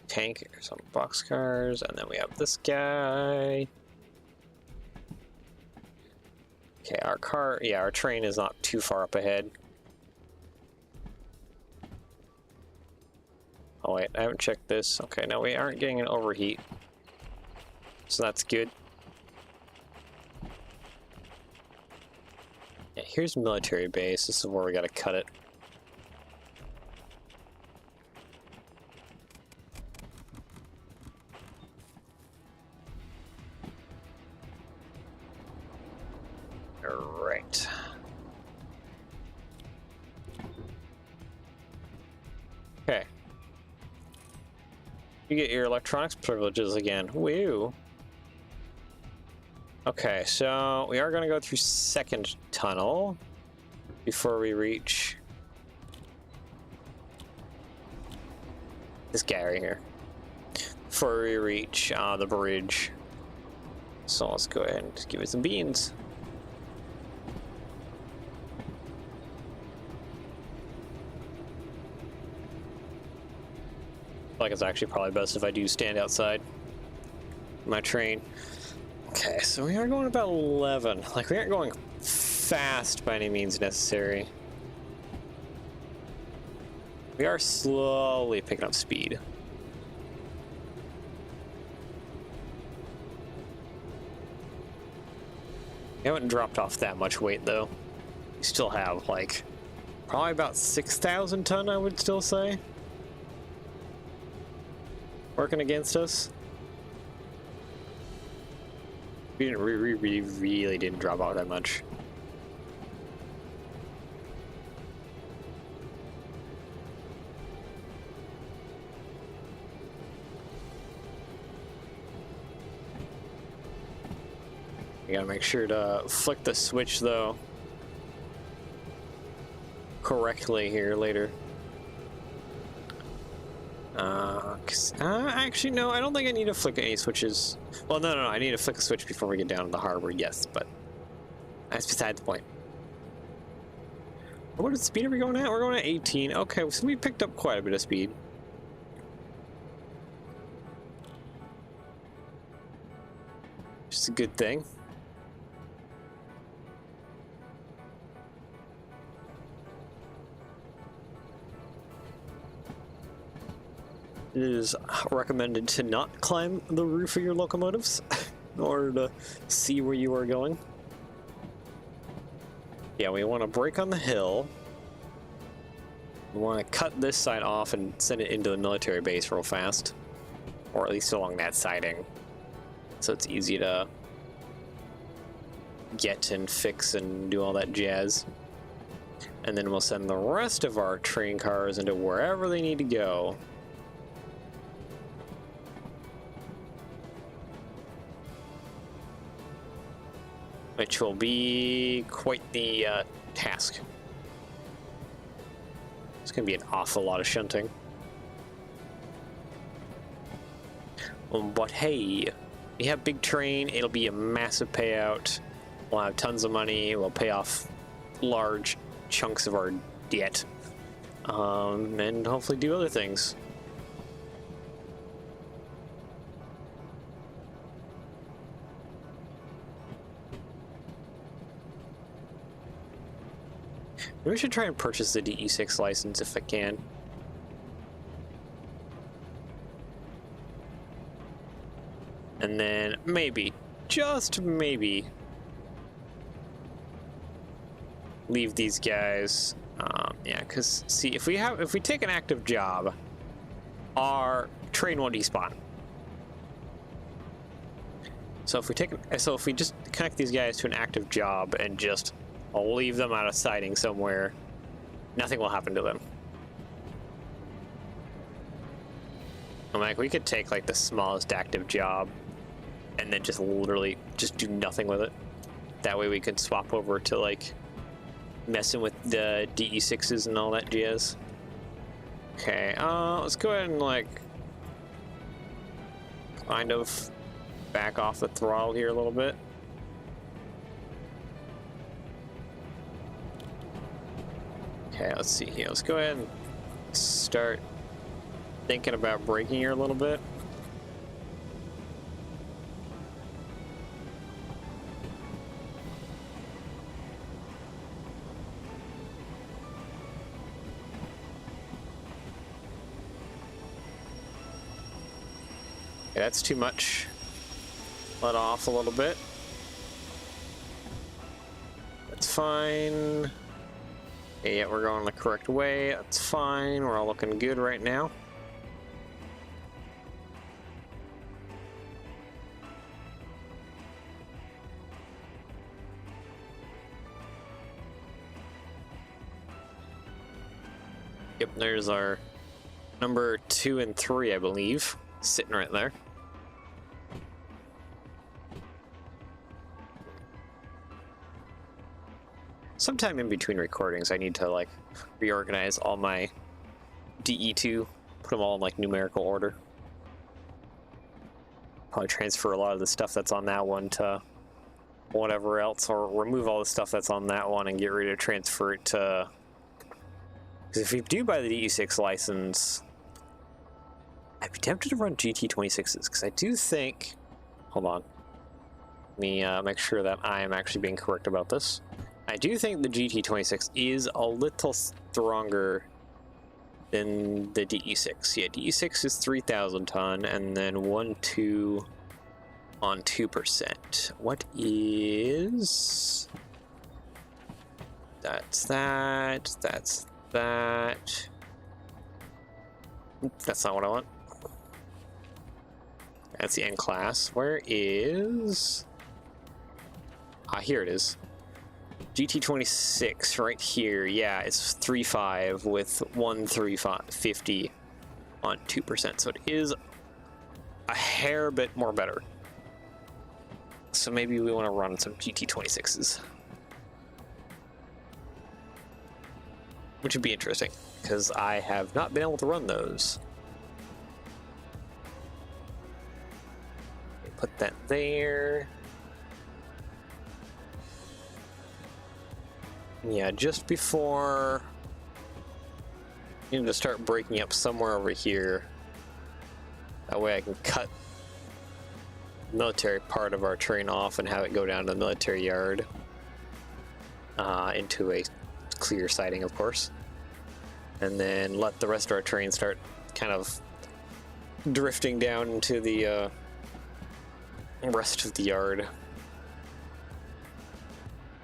Tank, some boxcars, and then we have this guy. Okay, our train is not too far up ahead. Oh wait, I haven't checked this. Okay, no, we aren't getting an overheat. So that's good. Yeah, here's military base. This is where we gotta cut it. Alright. Okay. You get your electronics privileges again. Woo! Okay, so we are going to go through second tunnel before we reach this guy right here. Before we reach the bridge. So let's go ahead and give it some beans. Like it's actually probably best if I do stand outside my train. Okay, so we are going about 11. Like, we aren't going fast by any means necessary. We are slowly picking up speed. We haven't dropped off that much weight though. We still have like probably about 6,000 ton, I would still say, working against us. We really didn't drop off that much. You gotta make sure to flick the switch though correctly here later. Actually, no, I don't think I need to flick any switches. Well, no, I need to flick a switch before we get down to the harbor, yes, but that's beside the point. What speed are we going at? We're going at 18. Okay, so we picked up quite a bit of speed. Just a good thing. It is recommended to not climb the roof of your locomotives in order to see where you are going. Yeah, we want to brake on the hill. We want to cut this side off and send it into the military base real fast. Or at least along that siding. So it's easy to get and fix and do all that jazz. And then we'll send the rest of our train cars into wherever they need to go. Which will be quite the task. It's going to be an awful lot of shunting. But hey, we have big train, it'll be a massive payout. We'll have tons of money, we'll pay off large chunks of our debt. And hopefully do other things. Maybe we should try and purchase the DE6 license if I can. And then maybe, just maybe, leave these guys. Yeah, because see, if we take an active job, our train won't despawn. So if we just connect these guys to an active job and just leave them out of siding somewhere, nothing will happen to them. I'm like, we could take like the smallest active job and then just literally just do nothing with it. That way we could swap over to like messing with the DE6s and all that jazz. Okay, let's go ahead and like kind of back off the throttle here a little bit. Okay, let's see here. Let's go ahead and start thinking about braking here a little bit. Okay, that's too much. Let off a little bit. That's fine. Yeah, we're going the correct way. That's fine. We're all looking good right now. Yep, there's our number 2 and 3, I believe, sitting right there. Sometime in between recordings, I need to like reorganize all my DE2, put them all in like numerical order. Probably transfer a lot of the stuff that's on that one to whatever else, or remove all the stuff that's on that one and get ready to transfer it to. Because if we do buy the DE6 license, I'd be tempted to run GT26s because I do think. Hold on. Let me make sure that I am actually being correct about this. I do think the GT26 is a little stronger than the DE6. Yeah, DE6 is 3,000 ton, and then 1.2 on 2%. What is... That's that. That's that. That's not what I want. That's the N class. Where is... here it is. GT26 right here, yeah, it's 3.5 with 1.350 on 2%, so it is a hair bit more better. So maybe we want to run some GT26s, which would be interesting because I have not been able to run those. Put that there. Yeah, just before... I need to start breaking up somewhere over here. That way I can cut the military part of our train off and have it go down to the military yard. Into a clear siding, of course. And then let the rest of our train start kind of drifting down into the rest of the yard.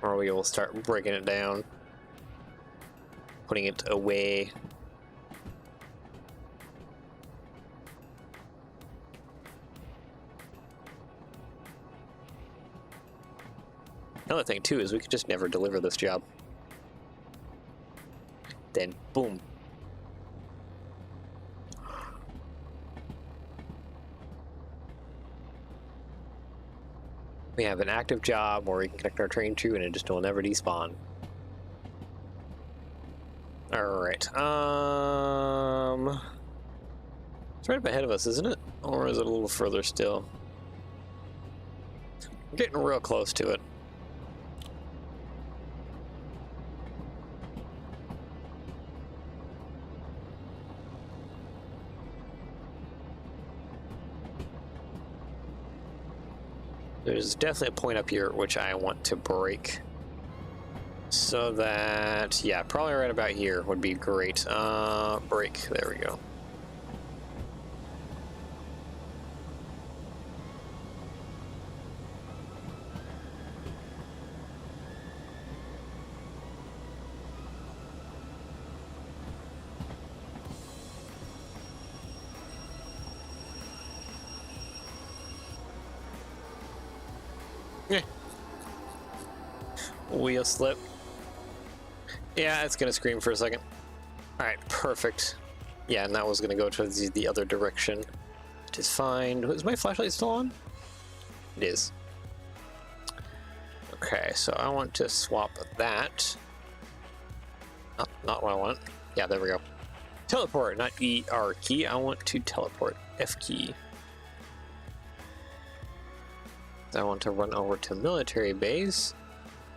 Or we will start breaking it down, putting it away. Another thing too is we could just never deliver this job. Then boom. We have an active job where we can connect our train to and it just will never despawn. Alright, it's right up ahead of us, isn't it? Or is it a little further still? We're getting real close to it. There's definitely a point up here which I want to break. So that, yeah, probably right about here would be great. Break, there we go. Yeah. Wheel slip. Yeah, it's gonna scream for a second. Alright, perfect. Yeah, and that was gonna go to the other direction, which is fine. Is my flashlight still on? It is. Okay, so I want to swap that. Not what I want. Yeah, there we go. Teleport, not ER key. I want to teleport. F key. I want to run over to military base.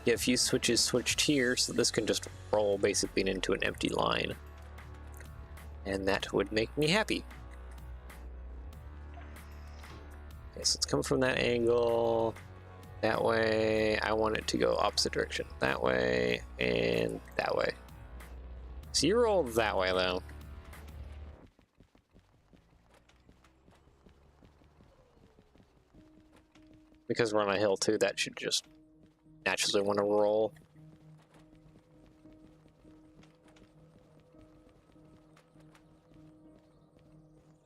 Get a few switches switched here, so this can just roll basically into an empty line. And that would make me happy. Okay, so it's coming from that angle. That way. I want it to go opposite direction. That way and that way. So you roll that way though. Because we're on a hill too, that should just naturally want to roll.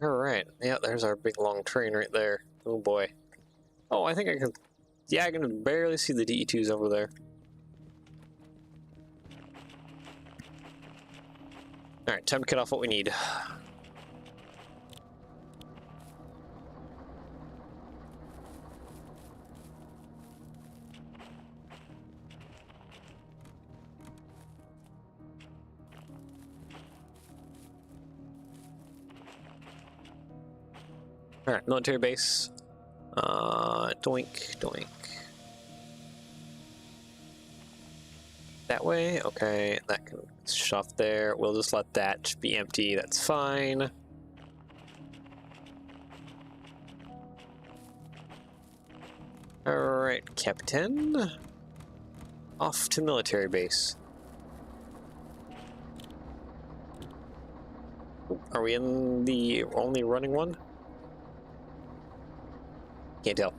Alright, yeah, there's our big long train right there. Oh boy. Oh, I think I can... Yeah, I can barely see the DE2s over there. Alright, time to cut off what we need. Alright, military base. Doink, doink. That way? Okay, that can shut off there. We'll just let that be empty, that's fine. Alright, Captain. Off to military base. Are we in the only running one? Can't tell.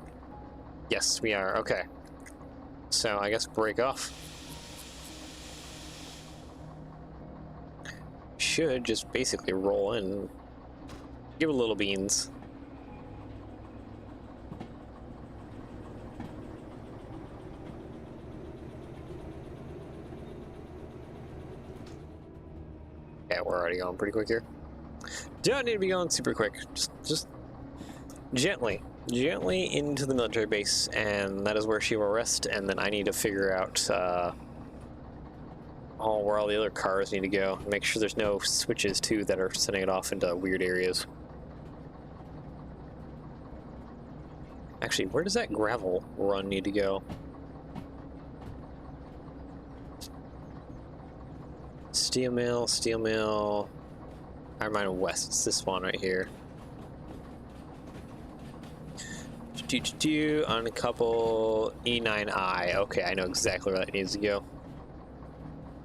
Yes, we are. Okay. So I guess break off. Should just basically roll in. Give it little beans. Yeah, we're already going pretty quick here. Don't need to be going super quick. Just gently into the military base, and that is where she will rest. And then I need to figure out where all the other cars need to go. Make sure there's no switches too that are sending it off into weird areas. Actually, where does that gravel run need to go? Steel mill, steel mill. I remind west. It's this one right here. On a couple E9I. Okay, I know exactly where that needs to go.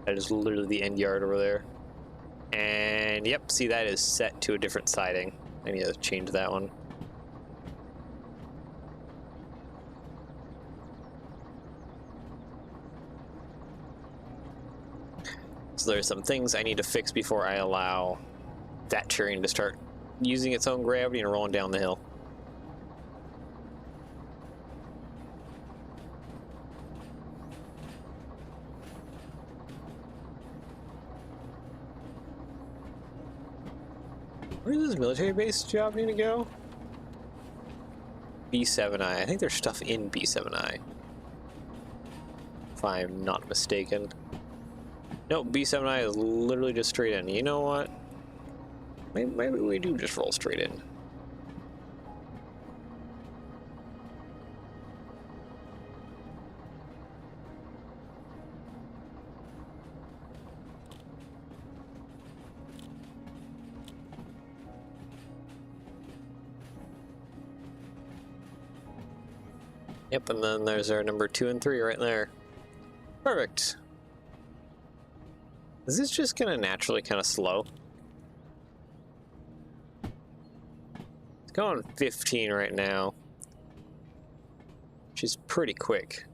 That is literally the end yard over there. And yep, see, that is set to a different siding. I need to change that one. So there's some things I need to fix before I allow that train to start using its own gravity and rolling down the hill. Where does this military base job need to go? B7I. I think there's stuff in B7I. If I'm not mistaken. Nope, B7I is literally just straight in. You know what? Maybe we do just roll straight in. Yep, and then there's our number 2 and 3 right there. Perfect. Is this just gonna naturally kind of slow? It's going 15 right now, which is pretty quick.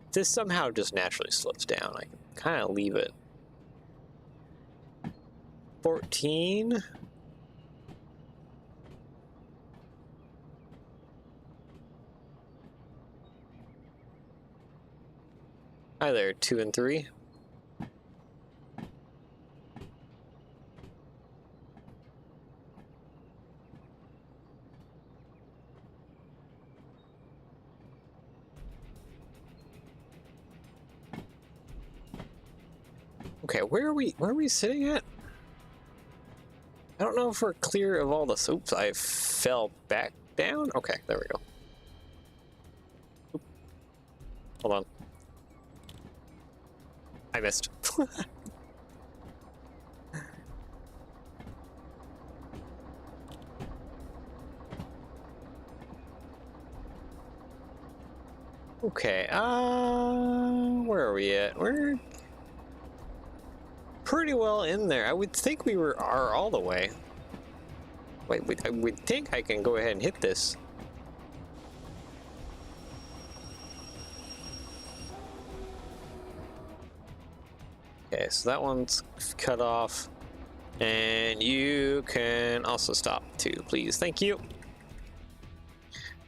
If this somehow just naturally slows down, I can kind of leave it. 14. Hi there, 2 and 3. Okay, where are we sitting at? I don't know if we're clear of all this. Oops, I fell back down. Okay, there we go. Oop. Hold on. I missed. Okay, where are we at? We're pretty well in there. I would think we are all the way. Wait, I would think I can go ahead and hit this. Okay, so that one's cut off. And you can also stop too, please. Thank you.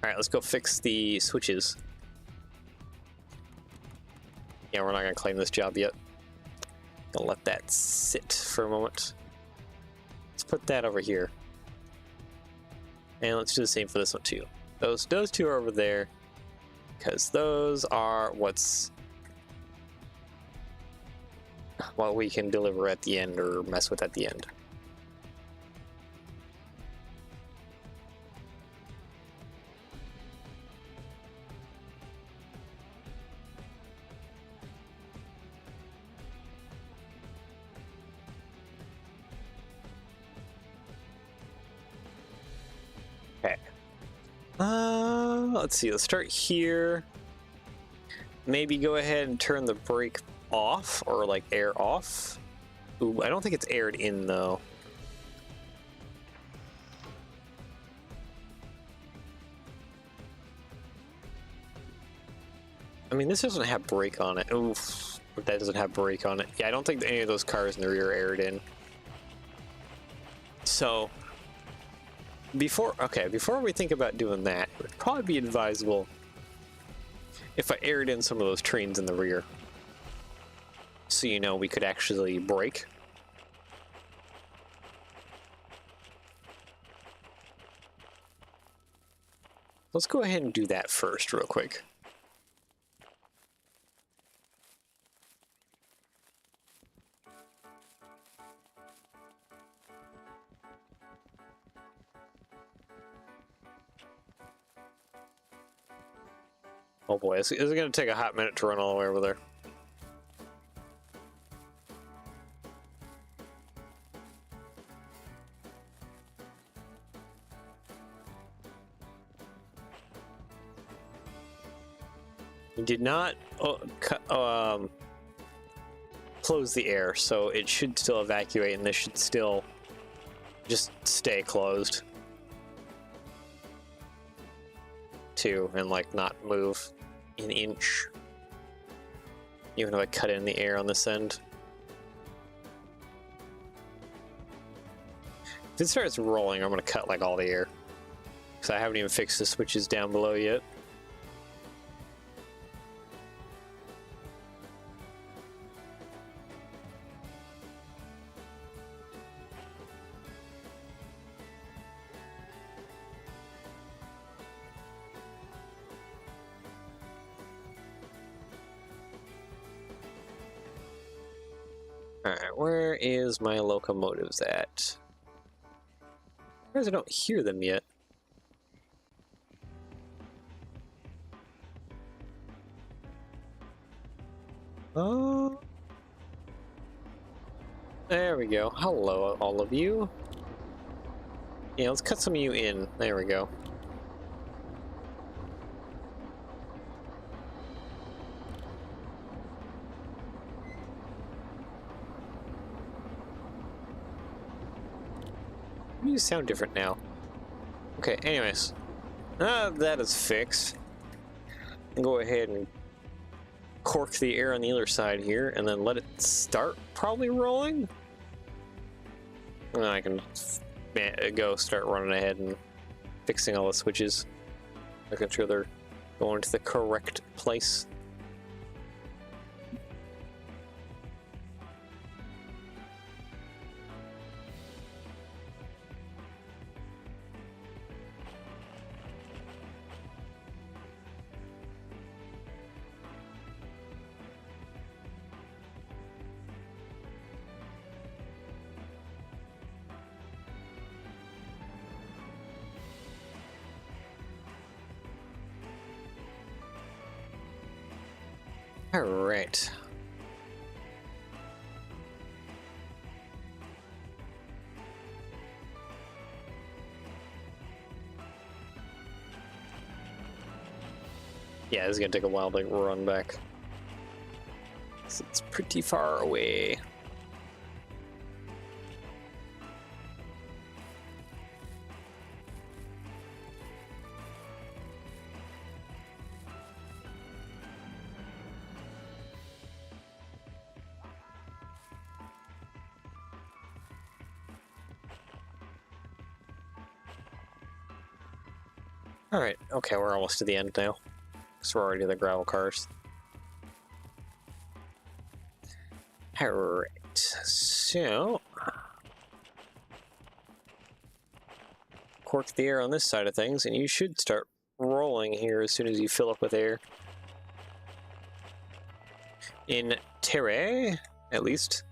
Alright, let's go fix the switches. Yeah, we're not gonna claim this job yet. Gonna let that sit for a moment. Let's put that over here. And let's do the same for this one too. Those two are over there, because those are what we can deliver at the end or mess with at the end. Okay. Let's see. Let's start here. Maybe go ahead and turn the brake off, or like air off. Ooh, I don't think it's aired in though. I mean, this doesn't have brake on it. Oof, but that doesn't have brake on it. Yeah, I don't think any of those cars in the rear are aired in. So before we think about doing that, it would probably be advisable if I aired in some of those trains in the rear. So you know we could actually brake. Let's go ahead and do that first real quick. Oh boy, this is going to take a hot minute to run all the way over there. You did not close the air, so it should still evacuate, and this should still just stay closed too, and like not move an inch, even if I cut in the air on this end. If it starts rolling, I'm gonna cut like all the air, because I haven't even fixed the switches down below yet. Alright, where is my locomotives at? Whereas I don't hear them yet. Oh, there we go. Hello, all of you. Yeah, let's cut some of you in. There we go. You sound different now. Okay, anyways. That is fixed. And go ahead and cork the air on the other side here, and then let it start probably rolling. And then I can go start running ahead and fixing all the switches. Making sure they're going to the correct place. All right. Yeah, this is gonna take a while to run back. It's pretty far away. Alright, okay, we're almost to the end now. So we're already to the gravel cars. Alright, so... cork the air on this side of things, and you should start rolling here as soon as you fill up with air. In Derail, at least,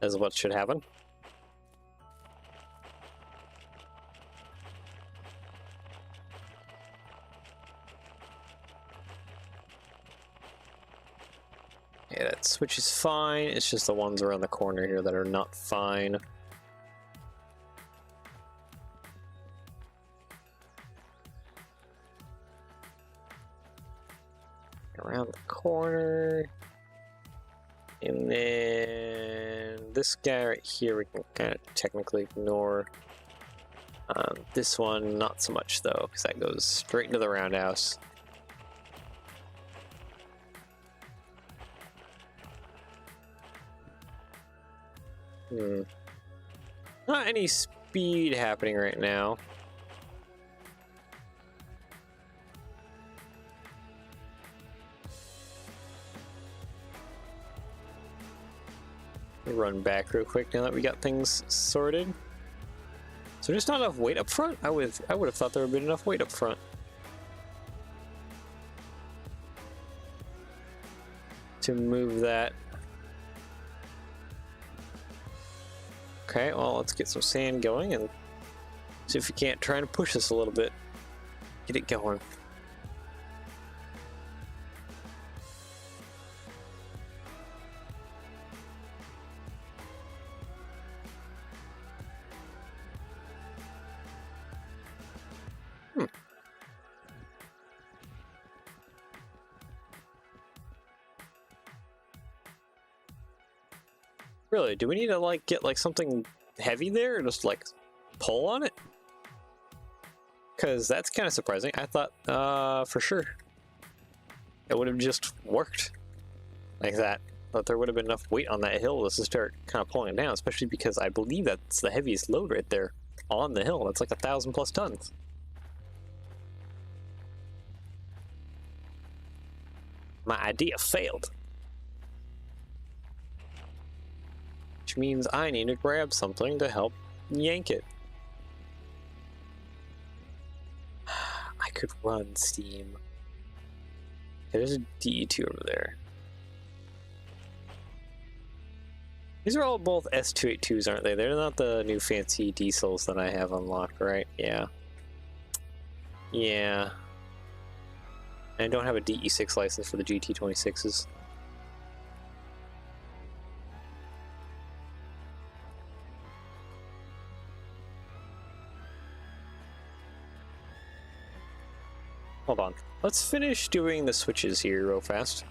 is what should happen. Yeah, that switch is fine. It's just the ones around the corner here that are not fine. Around the corner. And then this guy right here we can kind of technically ignore. This one, not so much though, because that goes straight into the roundhouse. Not any speed happening right now. Run back real quick now that we got things sorted. So there's not enough weight up front? I would have thought there would have been enough weight up front to move that. Okay, well, let's get some sand going and see if we can't try and push this a little bit. Get it going. Really, do we need to like get like something heavy there or just like pull on it? Because that's kind of surprising. I thought for sure it would have just worked like that. But there would have been enough weight on that hill to start kind of pulling it down, especially because I believe that's the heaviest load right there on the hill. That's like 1,000+ tons. My idea failed. Which means I need to grab something to help yank it. I could run steam. There's a DE2 over there. These are all both S282s, aren't they? They're not the new fancy diesels that I have unlocked, right? Yeah. Yeah. And I don't have a DE6 license for the GT26s. Hold on. Let's finish doing the switches here real fast.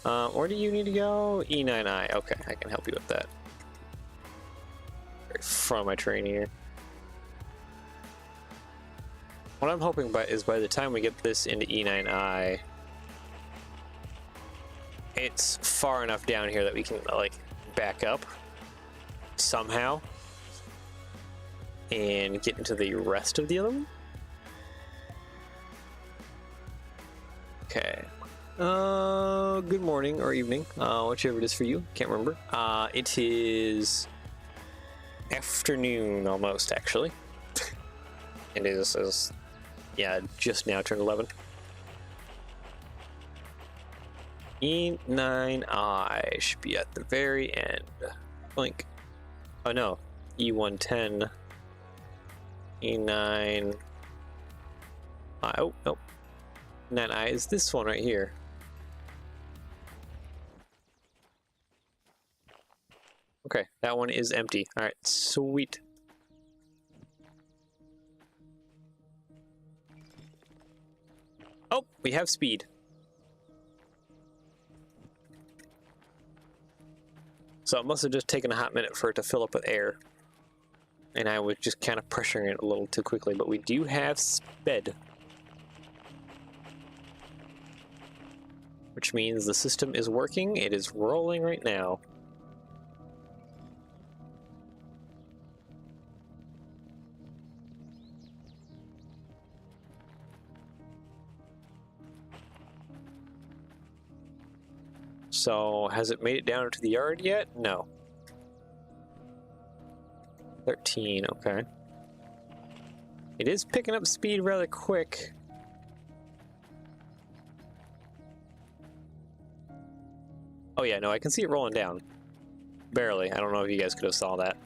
Where do you need to go? E9I. Okay, I can help you with that. Right from my train here. What I'm hoping is by the time we get this into E9I, it's far enough down here that we can like back up somehow and get into the rest of the other one. Okay. Good morning or evening, whichever it is for you. Can't remember. It is afternoon almost, actually. It is, yeah, just now turned 11. E9I should be at the very end. Blink. Oh no, E110. E9. Oh, nope. E9I is this one right here. Okay, that one is empty. Alright, sweet. Oh, we have speed. So it must have just taken a hot minute for it to fill up with air. And I was just kind of pressuring it a little too quickly, but we do have sped. Which means the system is working. It is rolling right now. So, has it made it down to the yard yet? No. 13, okay. It is picking up speed rather quick. Oh yeah, no, I can see it rolling down. Barely. I don't know if you guys could have saw that.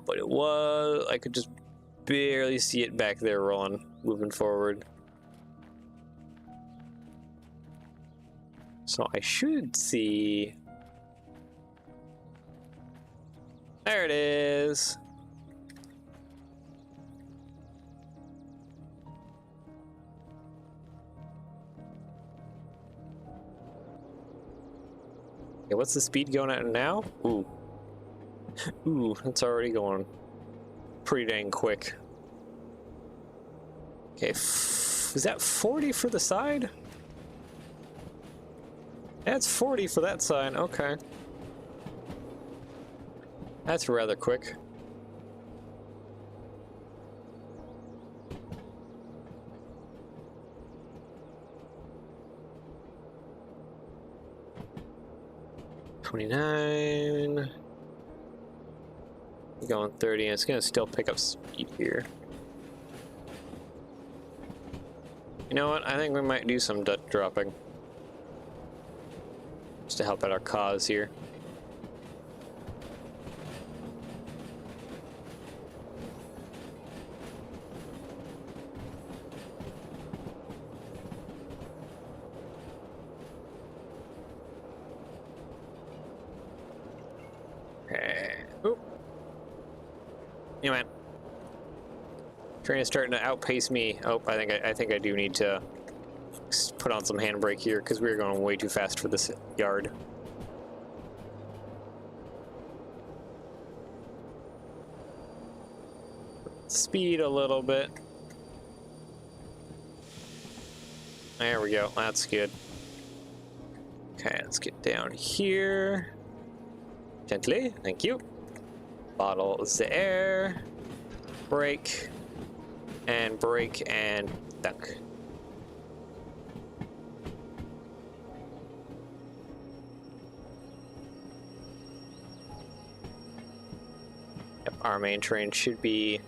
But it was... I could just barely see it back there rolling, moving forward. So I should see... There it is! Okay, what's the speed going at now? Ooh. Ooh, it's already going pretty dang quick. Okay, is that 40 for the side? That's 40 for that side, okay. That's rather quick. $29. Going 30, and it's gonna still pick up speed here. You know what? I think we might do some dropping. Just to help out our cause here. Okay. Oop. Yeah, man. Train is starting to outpace me. Oh, I think I do need to put on some handbrake here because we're going way too fast for this yard. speed a little bit. There we go. That's good. Okay, let's get down here. Gently. Thank you. Bottle the air. Brake. And brake and dunk. Yep, our main train should be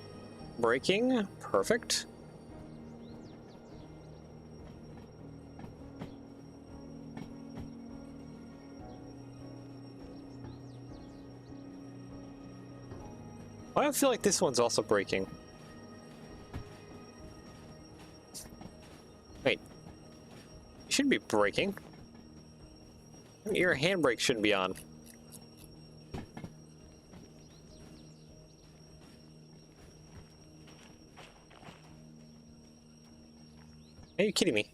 braking. Perfect. I feel like this one's also braking. Wait. You shouldn't be braking. Your handbrake shouldn't be on. Are you kidding me?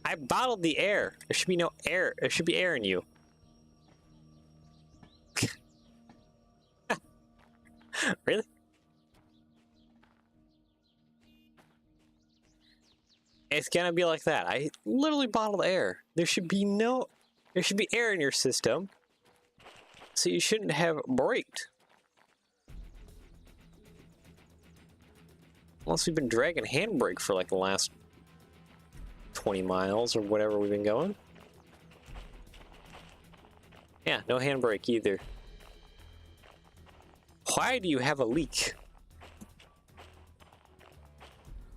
I bottled the air. There should be no air. There should be air in you. Really? It's gonna be like that. I literally bottled air. There should be air in your system. So you shouldn't have braked. Unless we've been dragging handbrake for like the last 20 miles or whatever we've been going. Yeah, no handbrake either. Why do you have a leak?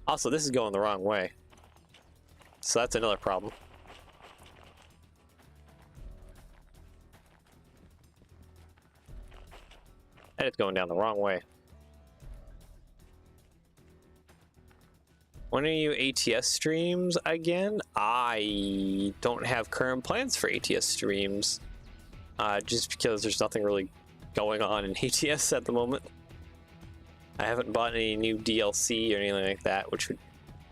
Also, this is going the wrong way. So that's another problem. And it's going down the wrong way. When are you ATS streams again? I don't have current plans for ATS streams. Just because there's nothing really going on in ATS at the moment. I haven't bought any new DLC or anything like that, which would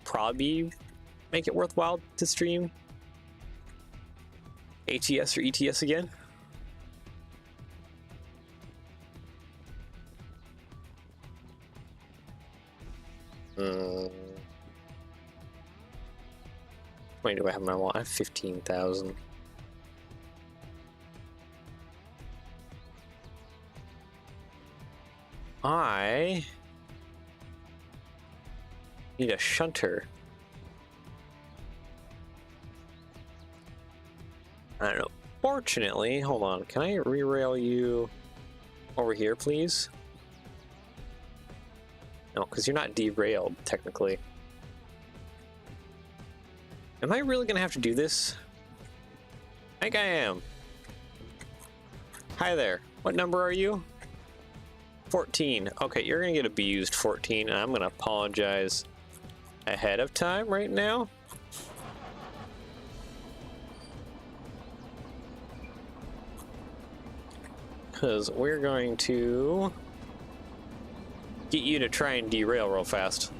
probably make it worthwhile to stream ATS or ETS again. How many do I have in my wallet? I have 15,000. I need a shunter. I don't know. Fortunately, hold on. Can I re-rail you over here, please? No, because you're not derailed, technically. Am I really gonna have to do this? I think I am. Hi there. What number are you? 14. Okay, you're gonna get abused, 14, and I'm gonna apologize ahead of time right now. Because we're going to get you to try and derail real fast.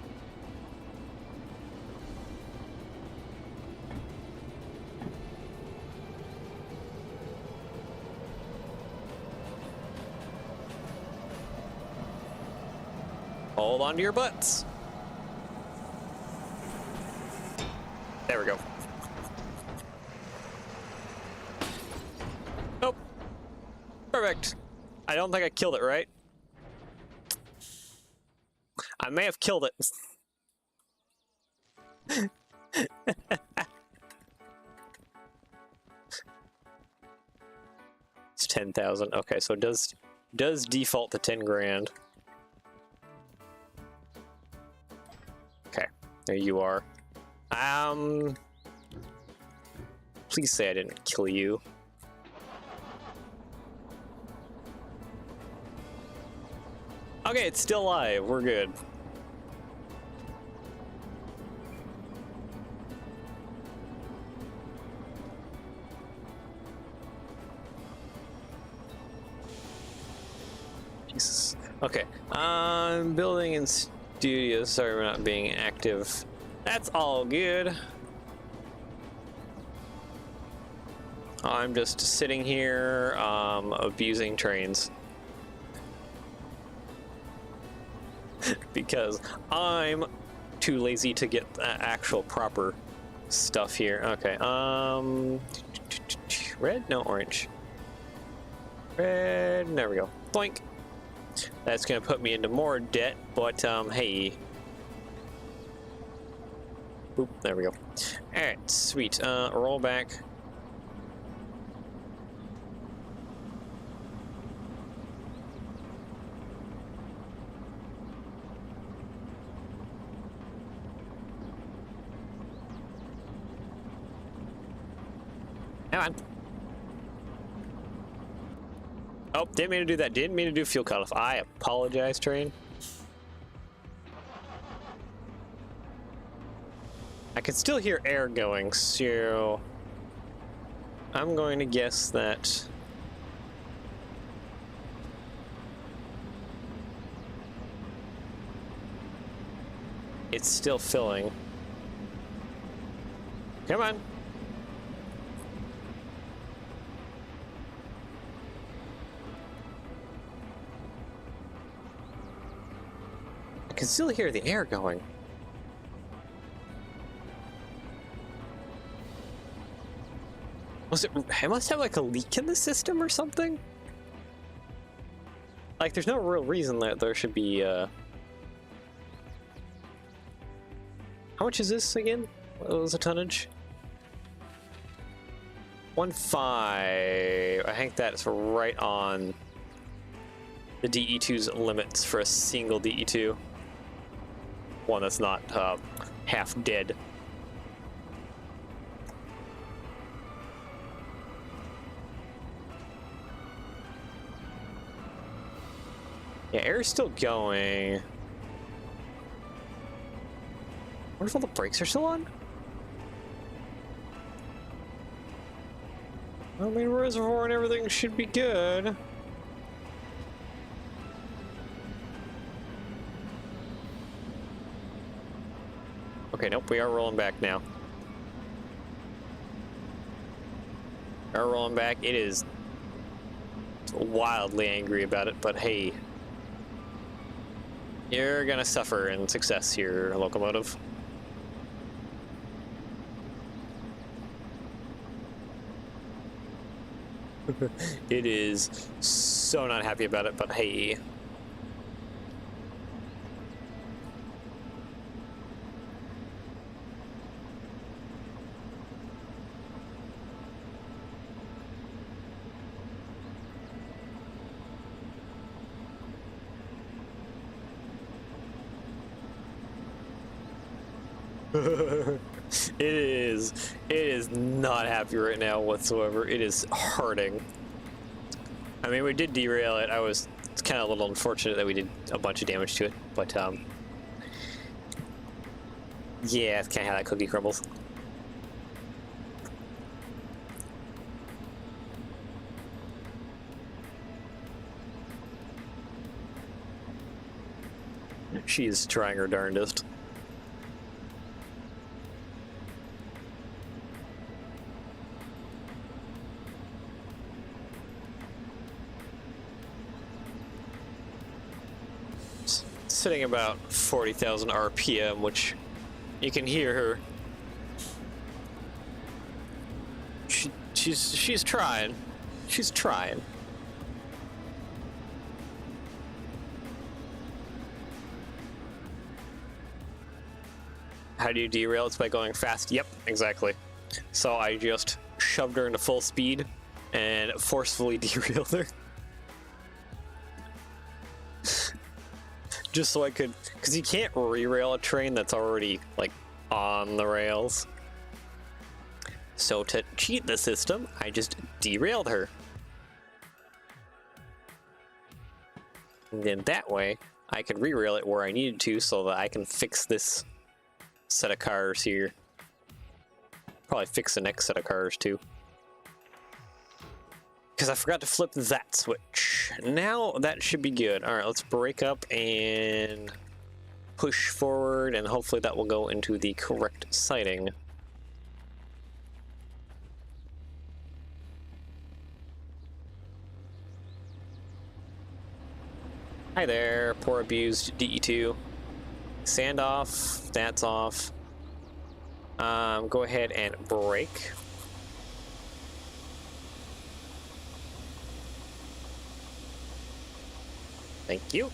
Hold on to your butts. There we go. Nope. Perfect. I don't think I killed it, right? I may have killed it. It's 10,000. Okay, so it does default to 10 grand. Okay, there you are. Please say I didn't kill you. Okay, it's still alive. We're good. Jesus. Okay. Building and studio. Sorry, we're not being active. That's all good. I'm just sitting here, abusing trains. because I'm too lazy to get actual proper stuff here. Okay, red? No, orange. Red, there we go. Boink. That's gonna put me into more debt, but hey. Boop, there we go. Alright, sweet. Roll back. Come on. Oh, didn't mean to do that. Didn't mean to do fuel cutoff. I apologize, train. I can still hear air going, so I'm going to guess that it's still filling. Come on. I can still hear the air going. Was it? I must have like a leak in the system or something. Like, there's no real reason that there should be. How much is this again? What was the tonnage? 1.5. I think that's right on the DE2's limits for a single DE2. One that's not half dead. Yeah, air's still going. I wonder if all the brakes are still on? I mean, reservoir and everything should be good. Okay, nope, we are rolling back now. We are rolling back. It is wildly angry about it, but hey. You're gonna suffer in success here, locomotive. It is so not happy about it, but hey. It is not happy right now whatsoever. It is hurting. I mean, we did derail it. It's kind of a little unfortunate that we did a bunch of damage to it, but yeah, it's kind of how that cookie crumbles. She's trying her darndest. Sitting about 40,000 RPM, which you can hear her. She's trying. She's trying. How do you derail? It's by going fast. Yep, exactly. So I just shoved her into full speed and forcefully derailed her. Just so I could, because you can't re-rail a train that's already, like, on the rails. So to cheat the system, I just derailed her. And then that way, I could re-rail it where I needed to so that I can fix this set of cars here. Probably fix the next set of cars, too. Because I forgot to flip that switch. Now that should be good. Alright, let's break up and push forward, and hopefully that will go into the correct sighting. Hi there, poor abused DE2. Sand off. That's off. Go ahead and brake. Thank you.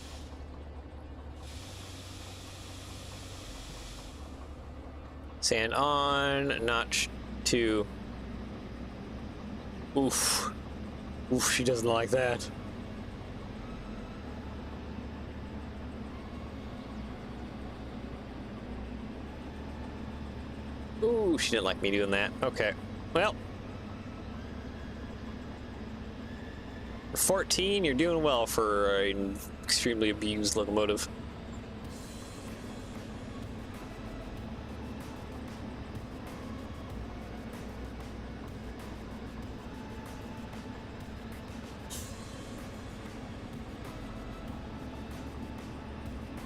Sand on, notch 2. Oof. Oof, she doesn't like that. Ooh, she didn't like me doing that. Okay. Well. For 14, you're doing well for an extremely abused locomotive.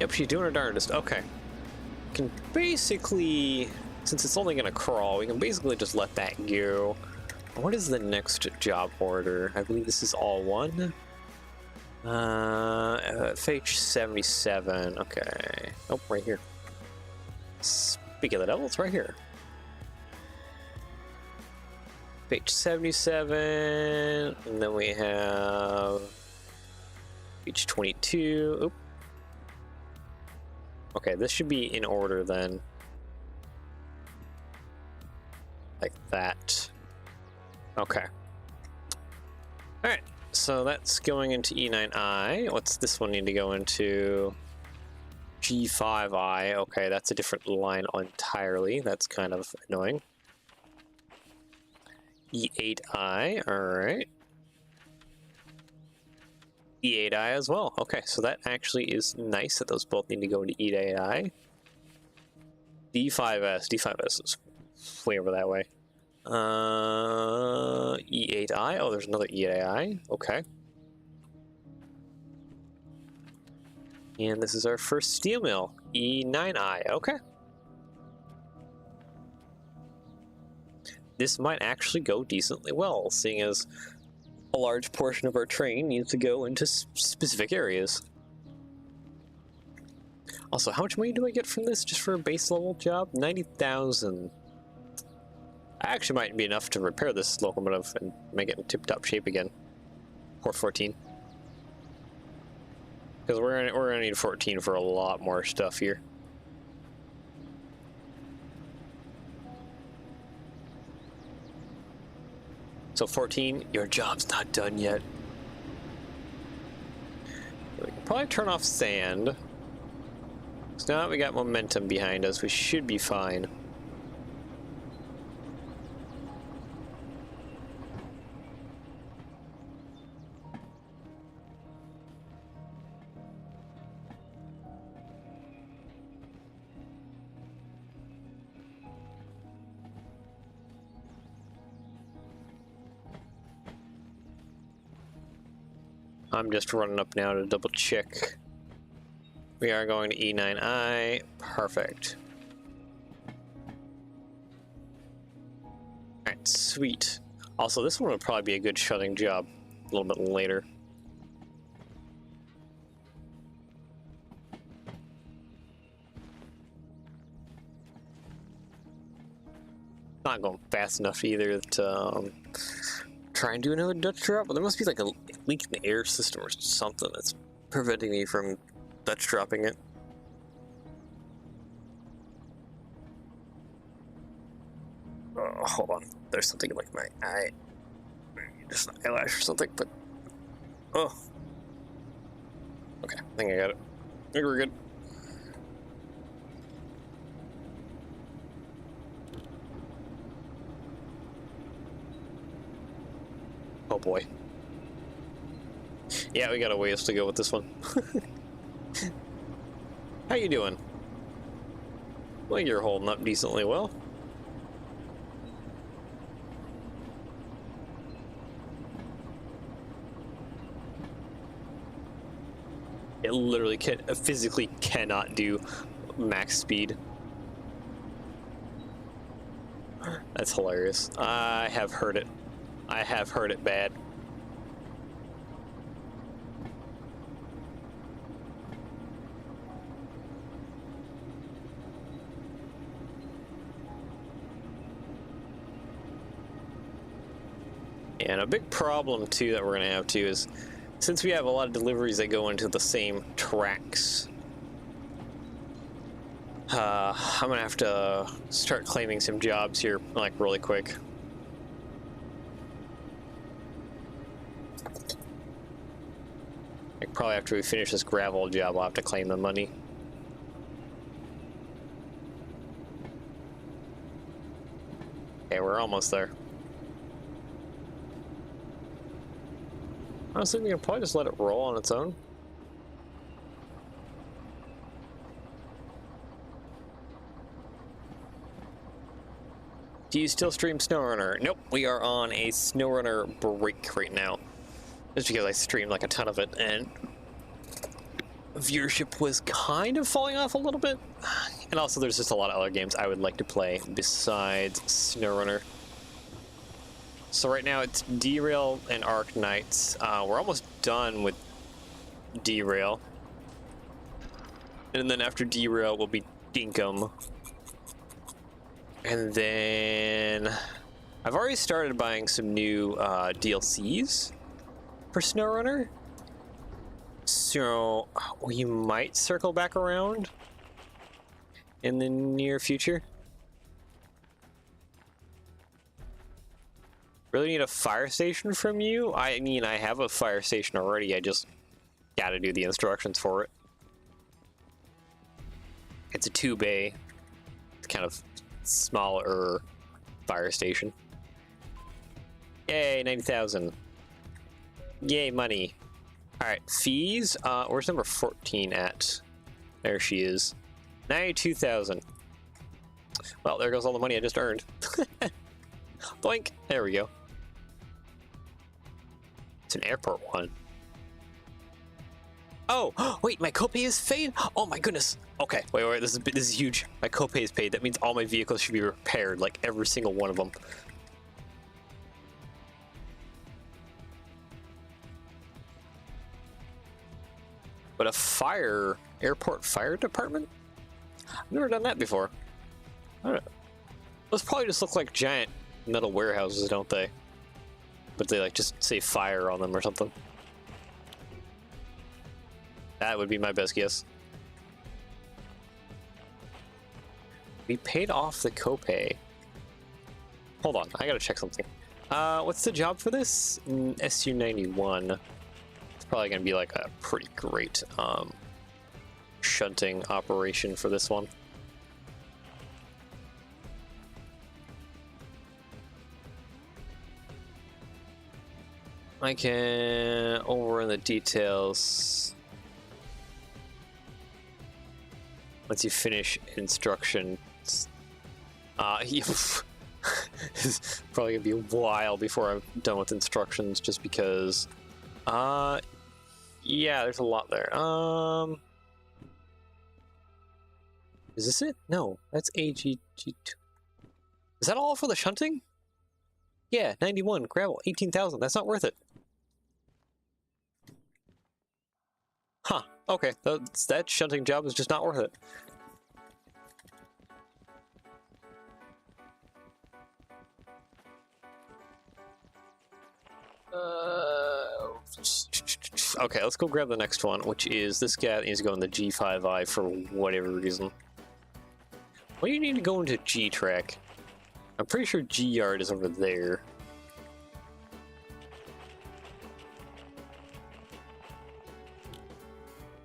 Yep, she's doing her darndest. Okay. Can basically, since it's only gonna crawl, we can basically just let that go. What is the next job order? I believe this is all one. FH77. Okay. Oh, right here. Speak of the devil, it's right here. FH77, and then we have FH22. Oop. Okay, this should be in order then. Like that. Okay. Alright, so that's going into E9I. What's this one need to go into? G5I. Okay, that's a different line entirely. That's kind of annoying. E8I, alright. E8I as well. Okay, so that actually is nice that those both need to go into E8I. D5S. D5S is way over that way. E8I. Oh, there's another E8I. Okay. And this is our first steel mill. E9I. Okay. This might actually go decently well, seeing as a large portion of our train needs to go into specific areas. Also, how much money do I get from this just for a base level job? 90,000. Actually might be enough to repair this locomotive and make it in tip-top shape again. Or 14. Because we're gonna need 14 for a lot more stuff here. So 14, your job's not done yet. We can probably turn off sand. So now that we got momentum behind us, we should be fine. I'm just running up now to double check. We are going to E9I. Perfect. Alright, sweet. Also, this one would probably be a good shutting job a little bit later. Not going fast enough either to try and do another Dutch drop, but there must be like a leak in the air system or something that's preventing me from Dutch dropping it. Oh, hold on. There's something in like my eye. Maybe just an eyelash or something, but oh. Okay, I think I got it. I think we're good. Oh boy. Yeah, we got a ways to go with this one. How you doing? Well, you're holding up decently well. It literally physically cannot do max speed. That's hilarious. I have heard it. I have heard it bad. And a big problem too that we're gonna have too is, since we have a lot of deliveries that go into the same tracks, I'm gonna have to start claiming some jobs here, like, really quick. Like, probably after we finish this gravel job, I'll have to claim the money. Okay, we're almost there. Honestly, we can probably just let it roll on its own. Do you still stream SnowRunner? Nope, we are on a SnowRunner break right now. Just because I streamed like a ton of it, and viewership was kind of falling off a little bit. And also there's just a lot of other games I would like to play besides SnowRunner. So right now it's Derail and Arc Knights. We're almost done with Derail. And then after Derail will be Dinkum. And then I've already started buying some new DLCs for SnowRunner. So we might circle back around in the near future. Really need a fire station from you? I mean, I have a fire station already. I just gotta do the instructions for it. It's a 2-bay, kind of smaller fire station. Yay, 90,000. Yay, money. All right, fees. Where's number 14 at? There she is. 92,000. Well, there goes all the money I just earned. Boink. There we go. It's an airport one. Oh, wait, my copay is paid? Oh my goodness. Okay, wait, this is huge. My copay is paid. That means all my vehicles should be repaired, like every single one of them. But a airport fire department? I've never done that before. I don't know. Those probably just look like giant metal warehouses, don't they? But they like just say fire on them or something. That would be my best guess. We paid off the copay. Hold on, I gotta check something. What's the job for this? SU-91. It's probably gonna be like a pretty great shunting operation for this one. I can over in the details. Once you finish instructions, it's probably gonna be a while before I'm done with instructions, just because. Yeah, there's a lot there. Is this it? No, that's AGG2. Is that all for the shunting? Yeah, 91 gravel, 18,000. That's not worth it. Huh. Okay, that shunting job is just not worth it. Okay, let's go grab the next one, which is this guy needs to go in the G5i for whatever reason. Why do you need to go into G-track? I'm pretty sure G-yard is over there.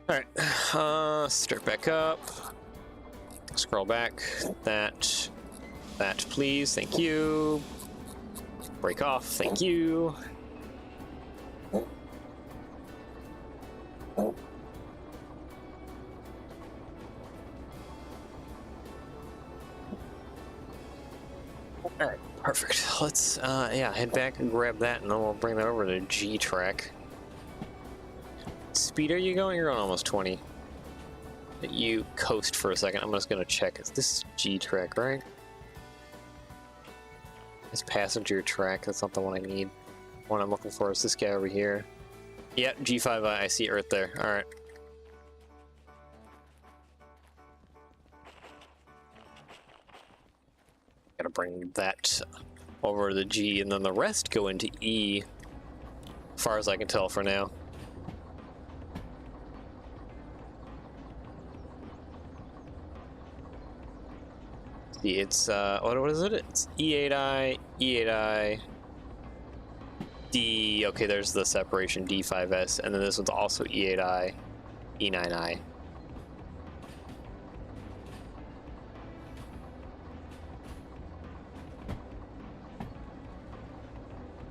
Alright, start back up. Scroll back. That please, thank you. Break off, thank you. Alright, perfect. Let's, yeah, head back and grab that, and then we'll bring that over to G-track. Speed are you going? You're on almost 20. You coast for a second. I'm just gonna check. This is G-track, right? This passenger track, that's not the one I need. The one I'm looking for is this guy over here. Yep, G5i, I see it right there. Alright. Gotta bring that over to the G, and then the rest go into E, as far as I can tell for now. See, it's what is it? It's E8I, E8I, D. Okay, there's the separation, D5S, and then this one's also E8I, E9I.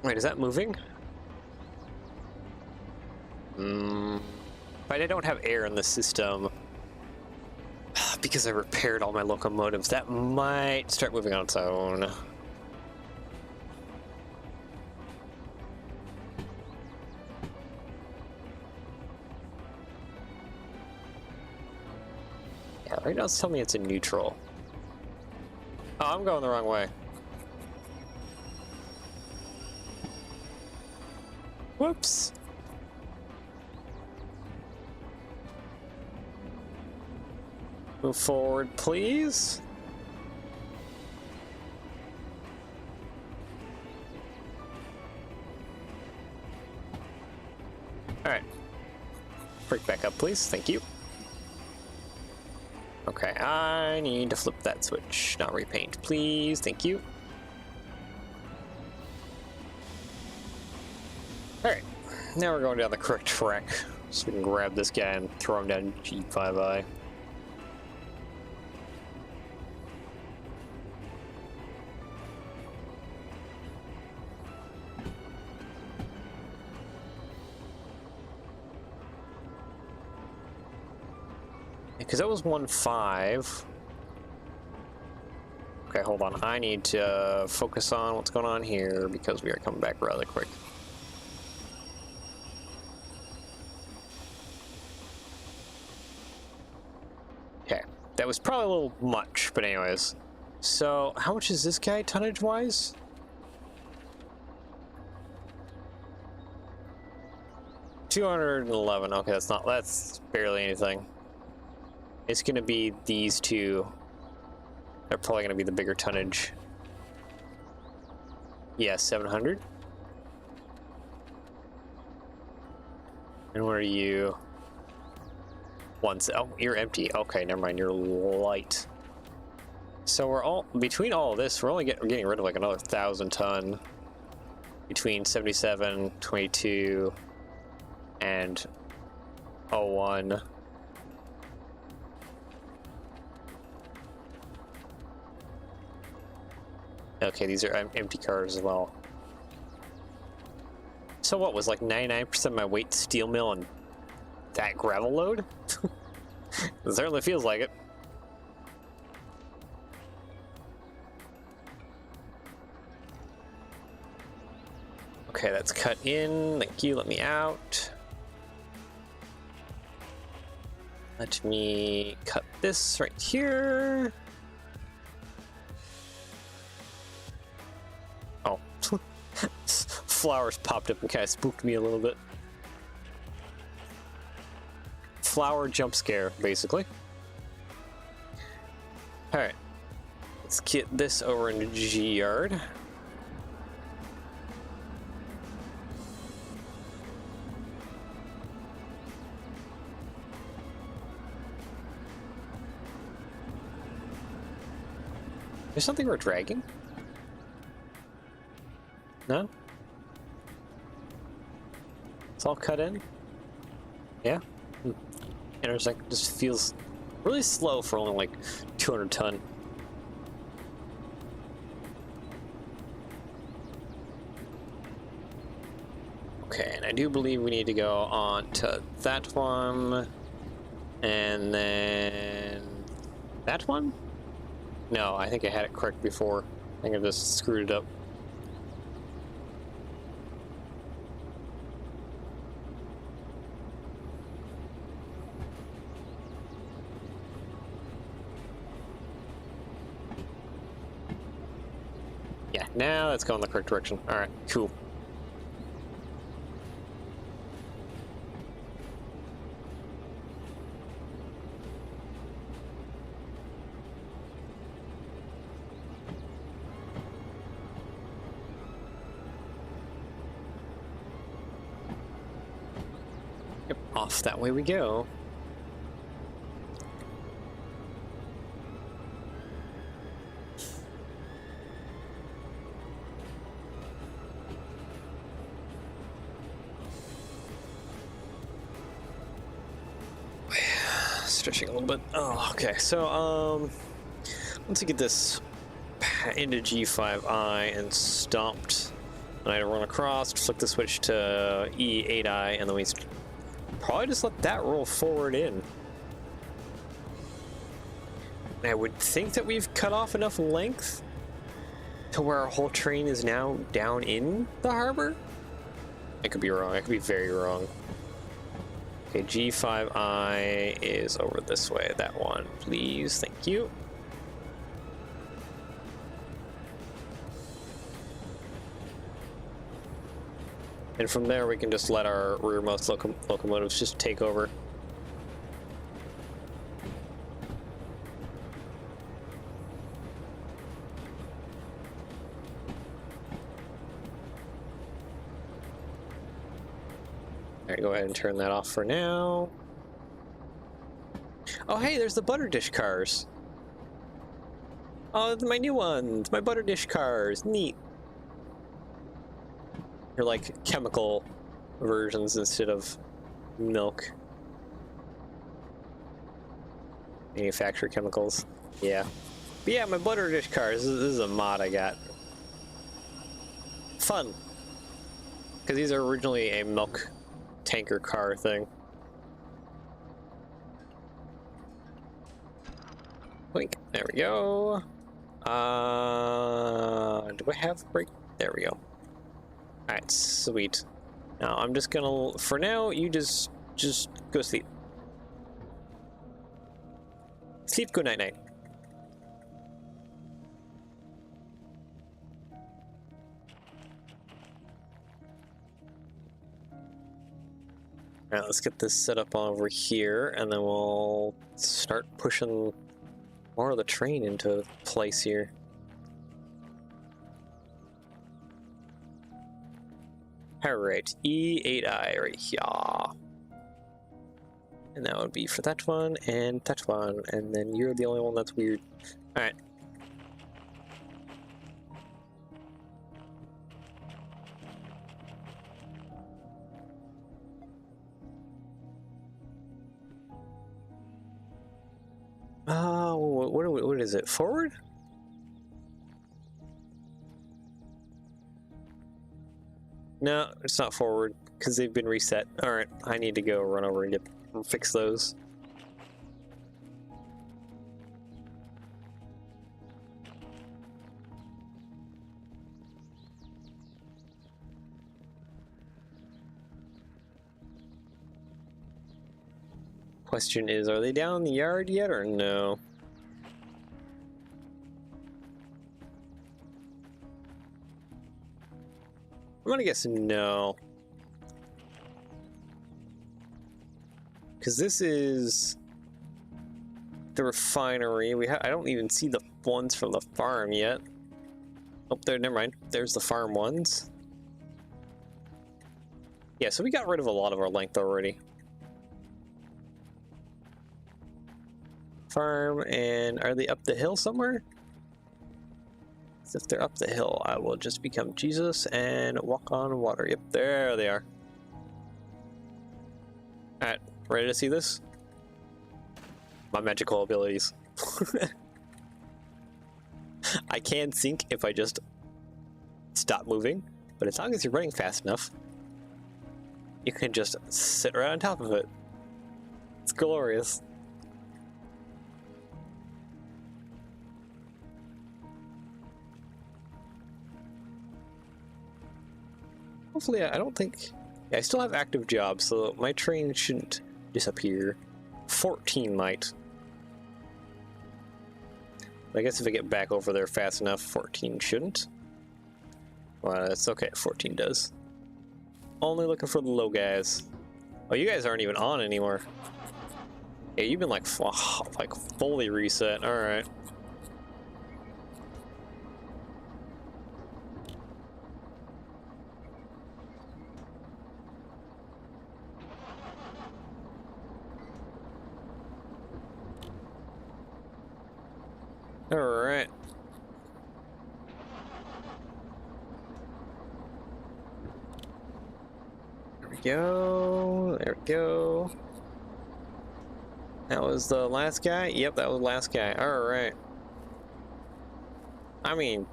Wait, is that moving? But I don't have air in the system because I repaired all my locomotives. That might start moving on its own. Yeah, right now it's telling me it's in neutral. Oh, I'm going the wrong way. Whoops. Move forward, please. All right. Break back up, please. Thank you. Okay, I need to flip that switch. Not repaint, please. Thank you. Alright, now we're going down the correct track, so we can grab this guy and throw him down G5I. Because that was 1-5. Okay, hold on. I need to focus on what's going on here because we are coming back rather quick. Okay, that was probably a little much, but anyways. So, how much is this guy tonnage-wise? $211. Okay, that's barely anything. It's gonna be these two. They're probably gonna be the bigger tonnage. Yeah, 700. And what are you? Oh, you're empty. Okay, never mind. You're light. So we're all between all of this. We're getting rid of like another 1,000 ton between 77, 22, and 01. Okay, these are empty cars as well. So what was like 99% of my weight steel mill and that gravel load? It certainly feels like it. Okay, that's cut in. Thank you. Let me out. Let me cut this right here. Oh. Flowers popped up and kind of spooked me a little bit. Flower jump scare, basically. Alright. Let's get this over into G yard. There's something we're dragging? No? It's all cut in? Yeah? Intersect just feels really slow for only like 200 ton. Okay, and I do believe we need to go on to that one, and then that one? No, I think I had it correct before. I think I just screwed it up. Yeah, now that's going the correct direction. Alright, cool. off that way we go. Stretching a little bit. Oh, okay. So, once we get this into G5I and stomped, and I run across, flick the switch to E8I, and then we probably just let that roll forward in. I would think that we've cut off enough length to where our whole train is now down in the harbor. I could be wrong. I could be very wrong. Okay, G5I is over this way. That one, please. Thank you. And from there, we can just let our rearmost locomotives just take over. Alright, go ahead and turn that off for now. Oh, hey, there's the butter dish cars. Oh, my new ones, my butter dish cars. Neat. They're like chemical versions instead of milk. Manufacture chemicals. Yeah. But yeah, my butter dish cars. This is a mod I got. Fun. Because these are originally a milk tanker car thing. Blink. There we go. Do I have brake? There we go. Alright, sweet. Now I'm just gonna, for now, you just go sleep. Sleep, good night night. Alright, let's get this set up over here, and then we'll start pushing more of the train into place here. Alright, E8I right here. And that would be for that one, and that one, and then you're the only one that's weird. Alright. What is it? Forward? No, it's not forward, because they've been reset. Alright, I need to go run over and fix those. Question is, are they down in the yard yet or no? I'm gonna guess no. Because this is the refinery. I don't even see the ones from the farm yet. Oh, there, never mind. There's the farm ones. Yeah, so we got rid of a lot of our length already. Farm, and are they up the hill somewhere? If they're up the hill, I will just become Jesus and walk on water. Yep, there they are. Alright, ready to see this? My magical abilities. I can sink if I just stop moving, but as long as you're running fast enough, you can just sit right on top of it. It's glorious. Hopefully, I don't think... Yeah, I still have active jobs, so my train shouldn't disappear. 14 might. I guess if I get back over there fast enough, 14 shouldn't. Well, that's okay, 14 does. Only looking for the low guys. Oh, you guys aren't even on anymore. Yeah, you've been like fully reset. Alright. All right. There we go. There we go. That was the last guy? Yep, that was the last guy. All right. I mean,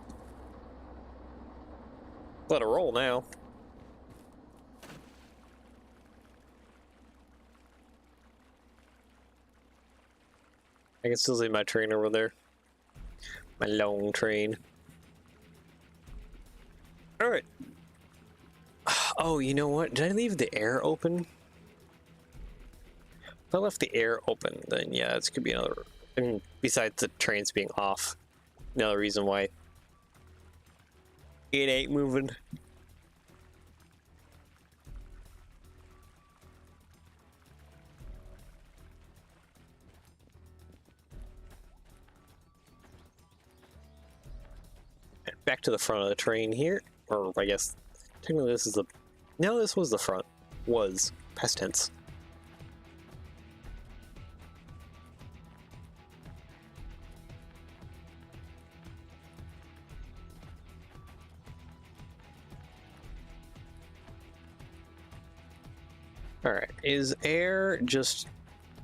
let it roll now. I can still see my train over there. My long train. All right. Oh, you know what? Did I leave the air open? If I left the air open, then yeah, this could be another. I mean, besides the trains being off, another reason why it ain't moving. Back to the front of the train here, or I guess technically this is the. No, this was the front. Was past tense. Alright, is air just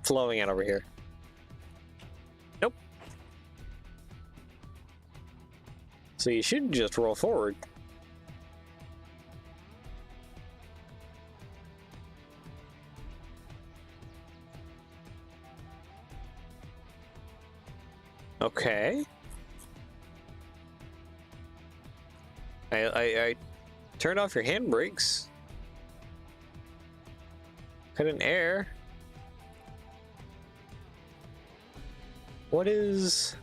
flowing out over here? Nope. So you should just roll forward. Okay. I turned off your handbrakes. Cut in air. What is...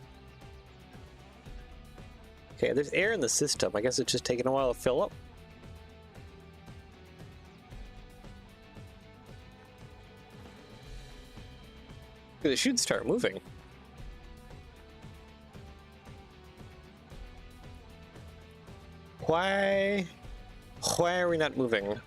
Okay, there's air in the system. I guess it's just taking a while to fill up. It should start moving. Why are we not moving?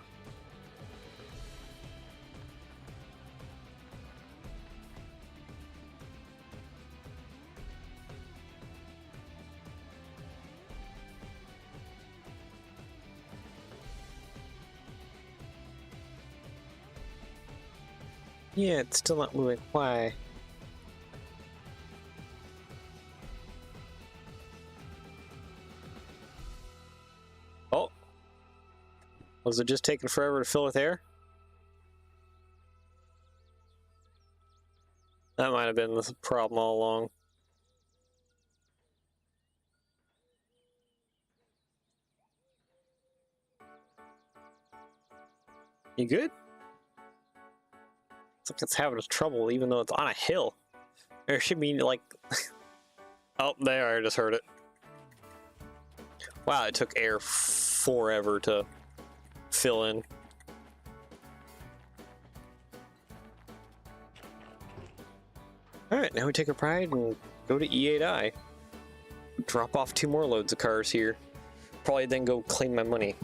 Yeah, it's still not moving. Why? Oh. Was it just taking forever to fill with air? That might have been the problem all along. You good? It's like it's having trouble even though it's on a hill. There should be like... Oh, there, I just heard it. Wow, it took air forever to fill in. Alright, now we take a ride and go to E8I. Drop off 2 more loads of cars here. Probably then go claim my money.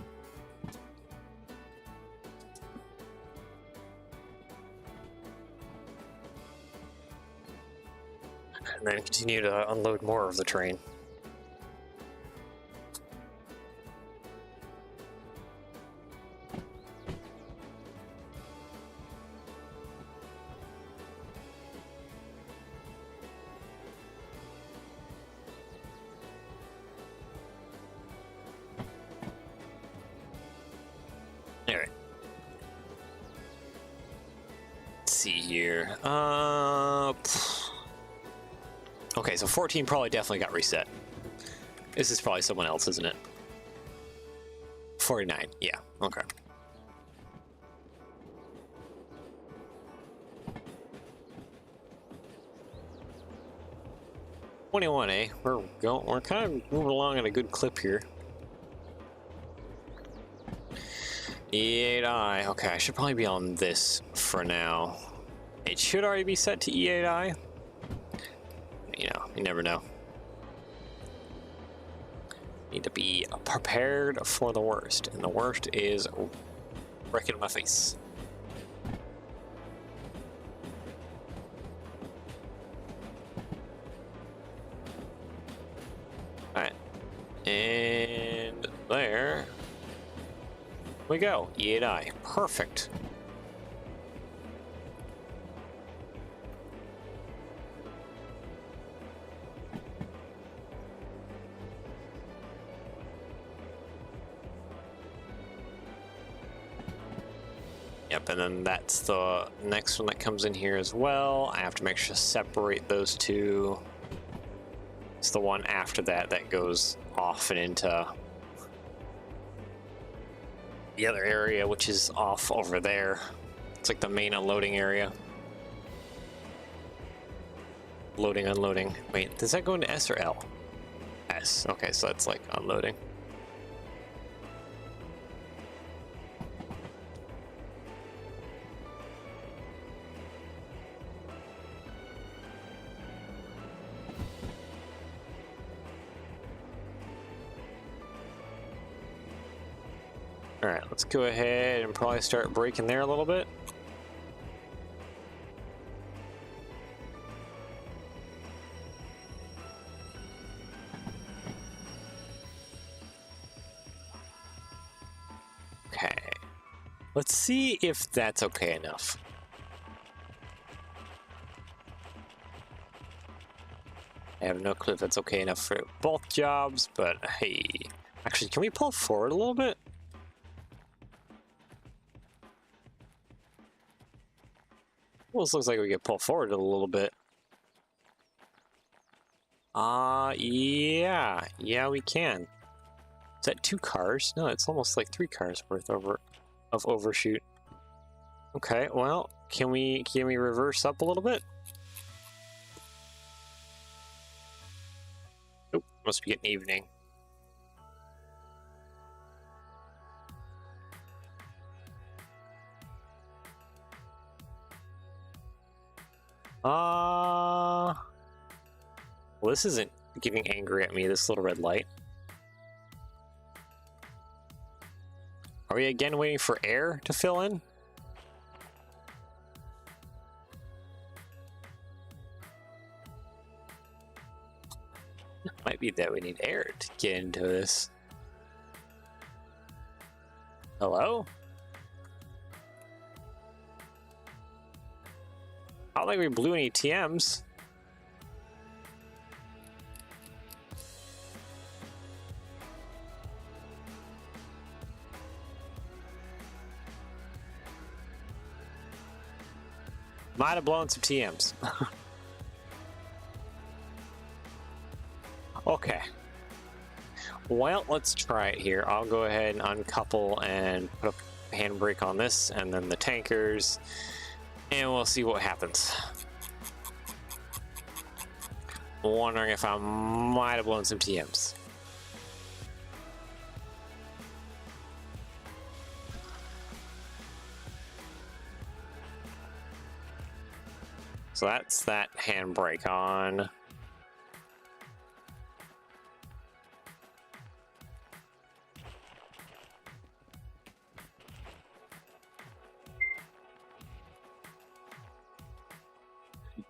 And then continue to unload more of the train. Alright. Let's see here. Okay, so 14 probably definitely got reset. This is probably someone else, isn't it? 49, yeah, okay. '21, eh? We're kind of moving along at a good clip here. E8I. Okay, I should probably be on this for now. It should already be set to E8I. You know, you never know. Need to be prepared for the worst, and the worst is wrecking my face. And there we go. E8I. Perfect. Yep, and then that's the next one that comes in here as well. I have to make sure to separate those two. It's the one after that that goes off and into the other area, which is off over there. It's like the main unloading area. Loading, unloading. Wait, does that go into S or L? S. Okay, so that's like unloading. All right, let's go ahead and probably start braking there a little bit. Okay, let's see if that's okay enough. I have no clue if that's okay enough for both jobs, but hey, actually, can we pull forward a little bit? Almost looks like we could pull forward a little bit. Yeah, we can. Is that 2 cars? No, it's almost like 3 cars worth of overshoot. Okay, well, can we reverse up a little bit? Oop, must be getting evening. Well, this isn't getting angry at me, this little red light. Are we again waiting for air to fill in? Might be that we need air to get into this. Hello? I don't think we blew any TMs. Might have blown some TMs. Okay. Well, let's try it here. I'll go ahead and uncouple and put a handbrake on this and then the tankers, and we'll see what happens. Wondering if I might have blown some TMs. So that's that handbrake on.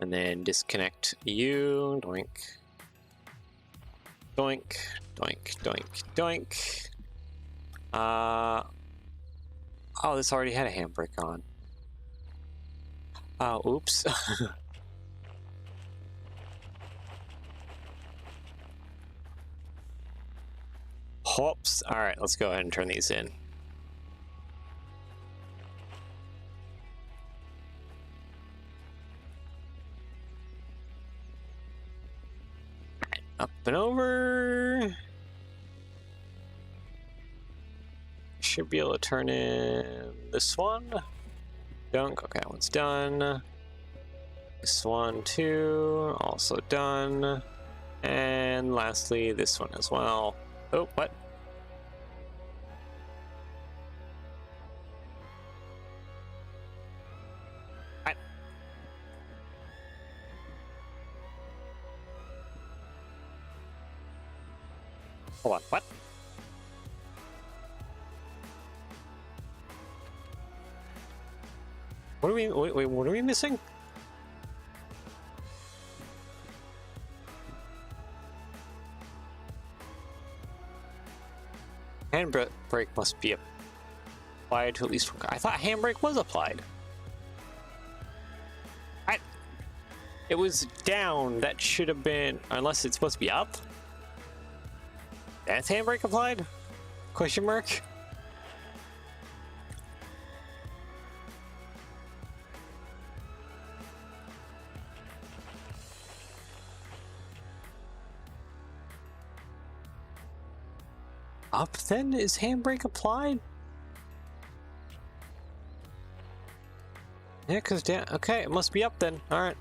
And then disconnect you, doink. Doink, doink, doink, doink. Oh, this already had a handbrake on. Oh, oops. Hops. All right, let's go ahead and turn these in. Up and over. Should be able to turn in this one. Dunk. Okay, that one's done. This one too, also done. And lastly, this one as well. Oh, what? What? Hold on, what? What are we, wait, what are we missing? Handbrake must be applied to at least one car. I thought handbrake was applied. It was down. That should have been, unless it's supposed to be up. That's handbrake applied? Question mark? Up then? Is handbrake applied? Yeah, because down. Okay, it must be up then. Alright.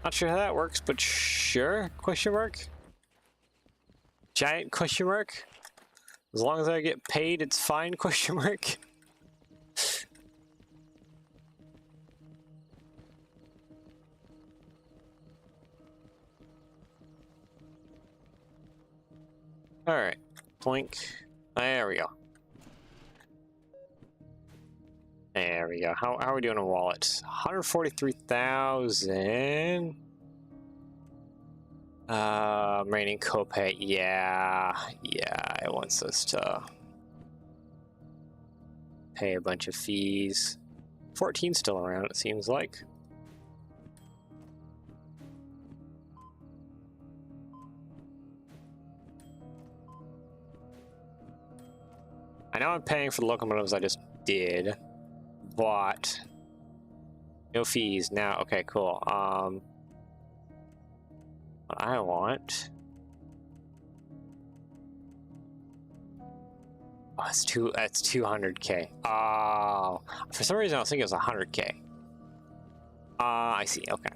Not sure how that works, but sure? Question mark? Giant question mark? As long as I get paid, it's fine? Question mark? Alright. Blink. There we go. There we go. How are we doing on wallet? 143,000. Remaining copay. Yeah, it wants us to pay a bunch of fees. 14 still around, it seems like. I know I'm paying for the locomotives I just did. But no fees now. Okay, cool. What I want. Oh, that's 200K. Oh, for some reason I was thinking it was 100K. I see. Okay.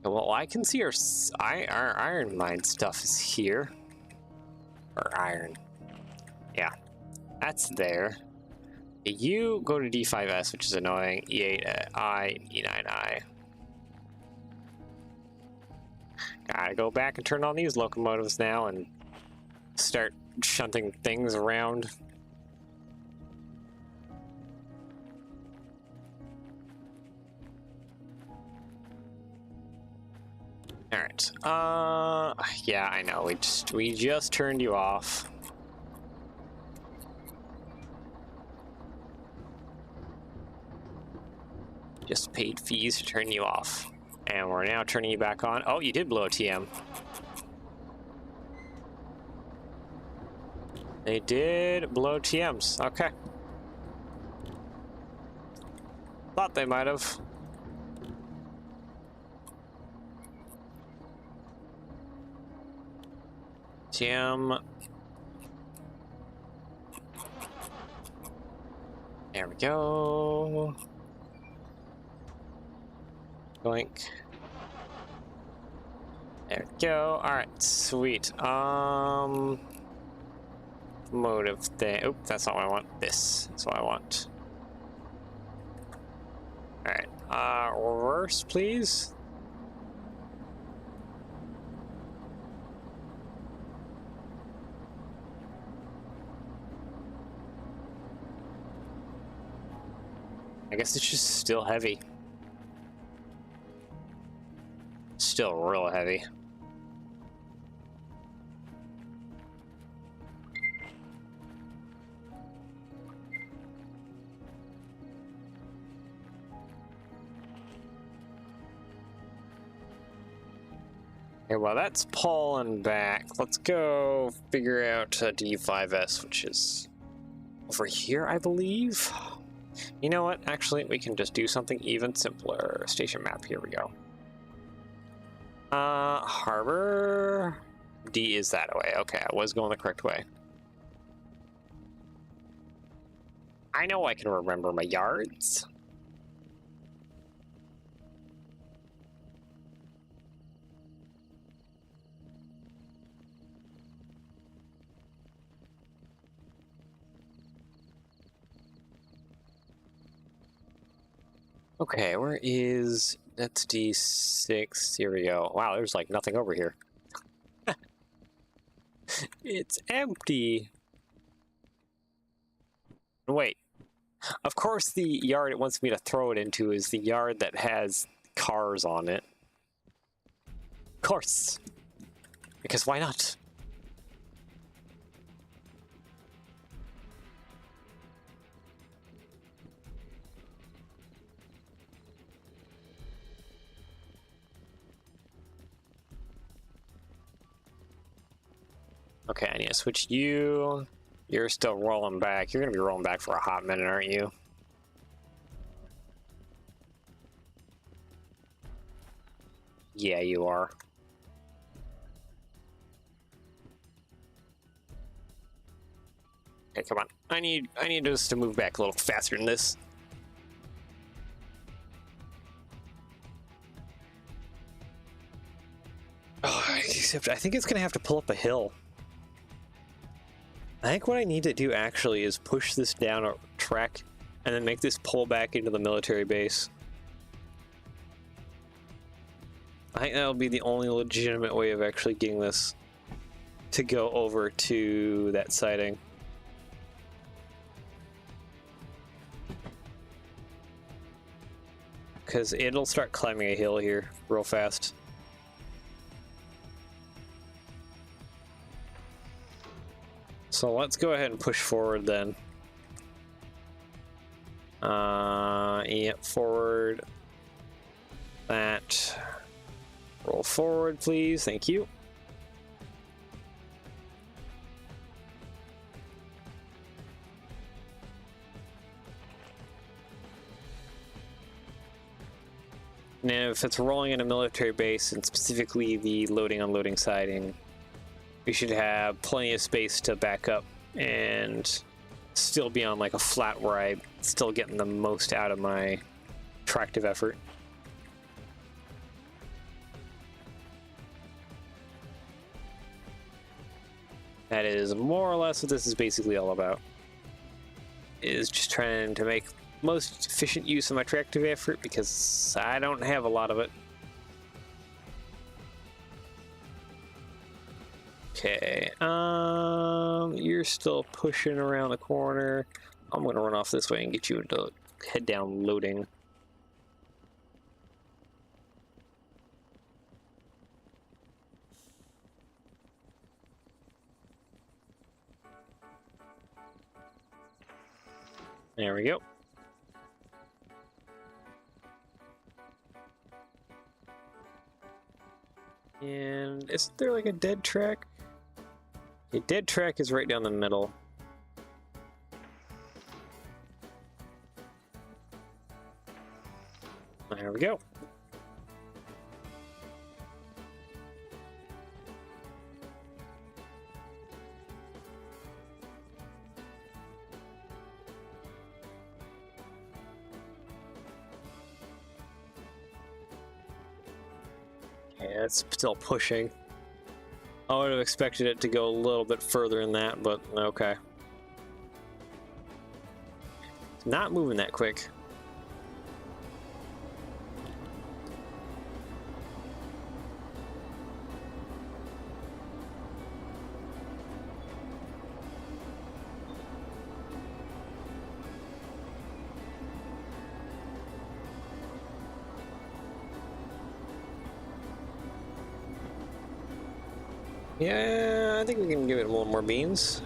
Well, I can see our iron mine stuff is here. Or iron. Yeah. That's there. You go to D5S, which is annoying. E8I, E9I. Gotta go back and turn on these locomotives now and start shunting things around. Alright. Yeah, I know. We just turned you off. Just paid fees to turn you off. And we're now turning you back on. Oh, you did blow a TM. They did blow TMs. Okay. Thought they might have. TM. There we go. Blink. There we go. Alright, sweet. Motive thing. Oop, that's not what I want. This is what I want. Alright. Reverse, please. I guess it's just still heavy. Still real heavy. Okay, well that's pulling back. Let's go figure out D5S, which is over here, I believe. You know what? Actually, we can just do something even simpler. Station map, here we go. Harbor. D is that way. Okay, I was going the correct way. I know I can remember my yards. Okay, where is... That's D6. Here we go. Wow, there's like nothing over here. It's empty. Wait. Of course, the yard it wants me to throw it into is the yard that has cars on it. Of course. Because why not? Okay, I need to switch you. You're still rolling back. You're going to be rolling back for a hot minute, aren't you? Yeah, you are. Okay, come on. I need us to move back a little faster than this. Oh, except I think it's going to have to pull up a hill. I think what I need to do actually is push this down a track and then make this pull back into the military base. I think that'll be the only legitimate way of actually getting this to go over to that sighting. Because it'll start climbing a hill here real fast. So let's go ahead and push forward then. Yep, forward. That. Roll forward, please. Thank you. Now, if it's rolling in a military base, and specifically the loading-unloading siding, we should have plenty of space to back up and still be on like a flat where I'm still getting the most out of my tractive effort. That is more or less what this is basically all about. Is just trying to make most efficient use of my tractive effort because I don't have a lot of it. Okay, you're still pushing around the corner. I'm gonna run off this way and get you to head down loading. There we go. And isn't there like a dead track? A dead track is right down the middle. There we go. Okay, it's still pushing. I would have expected it to go a little bit further than that, but okay. It's not moving that quick. Yeah, I think we can give it a little more beans.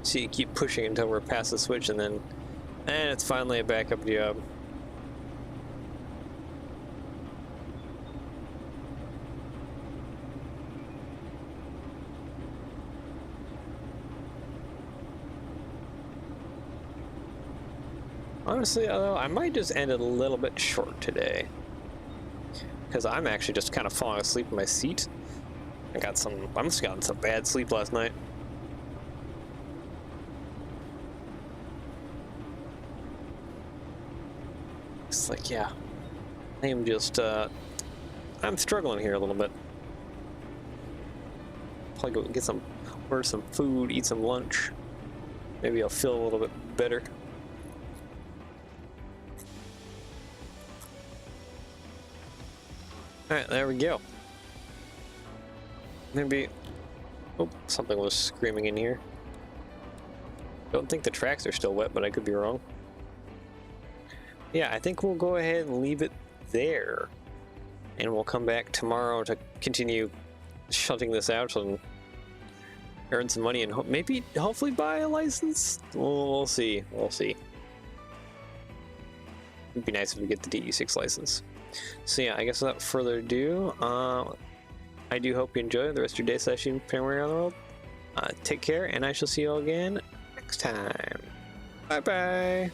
So you keep pushing until we're past the switch, and it's finally a backup job. Honestly, although I might just end it a little bit short today, because I'm actually just kind of falling asleep in my seat. I must have gotten some bad sleep last night. It's like, yeah, I am just, I'm struggling here a little bit. Probably go get order some food, eat some lunch. Maybe I'll feel a little bit better. Alright, there we go. Maybe Oh, something was screaming in here. Don't think the tracks are still wet, but I could be wrong. Yeah, I think we'll go ahead and leave it there. And we'll come back tomorrow to continue shunting this out and earn some money and hopefully buy a license. We'll see. We'll see. It'd be nice if we get the DE6 license. So yeah, I guess without further ado, I do hope you enjoy the rest of your day session anywhere around the world. Take care, and I shall see you all again next time. Bye bye.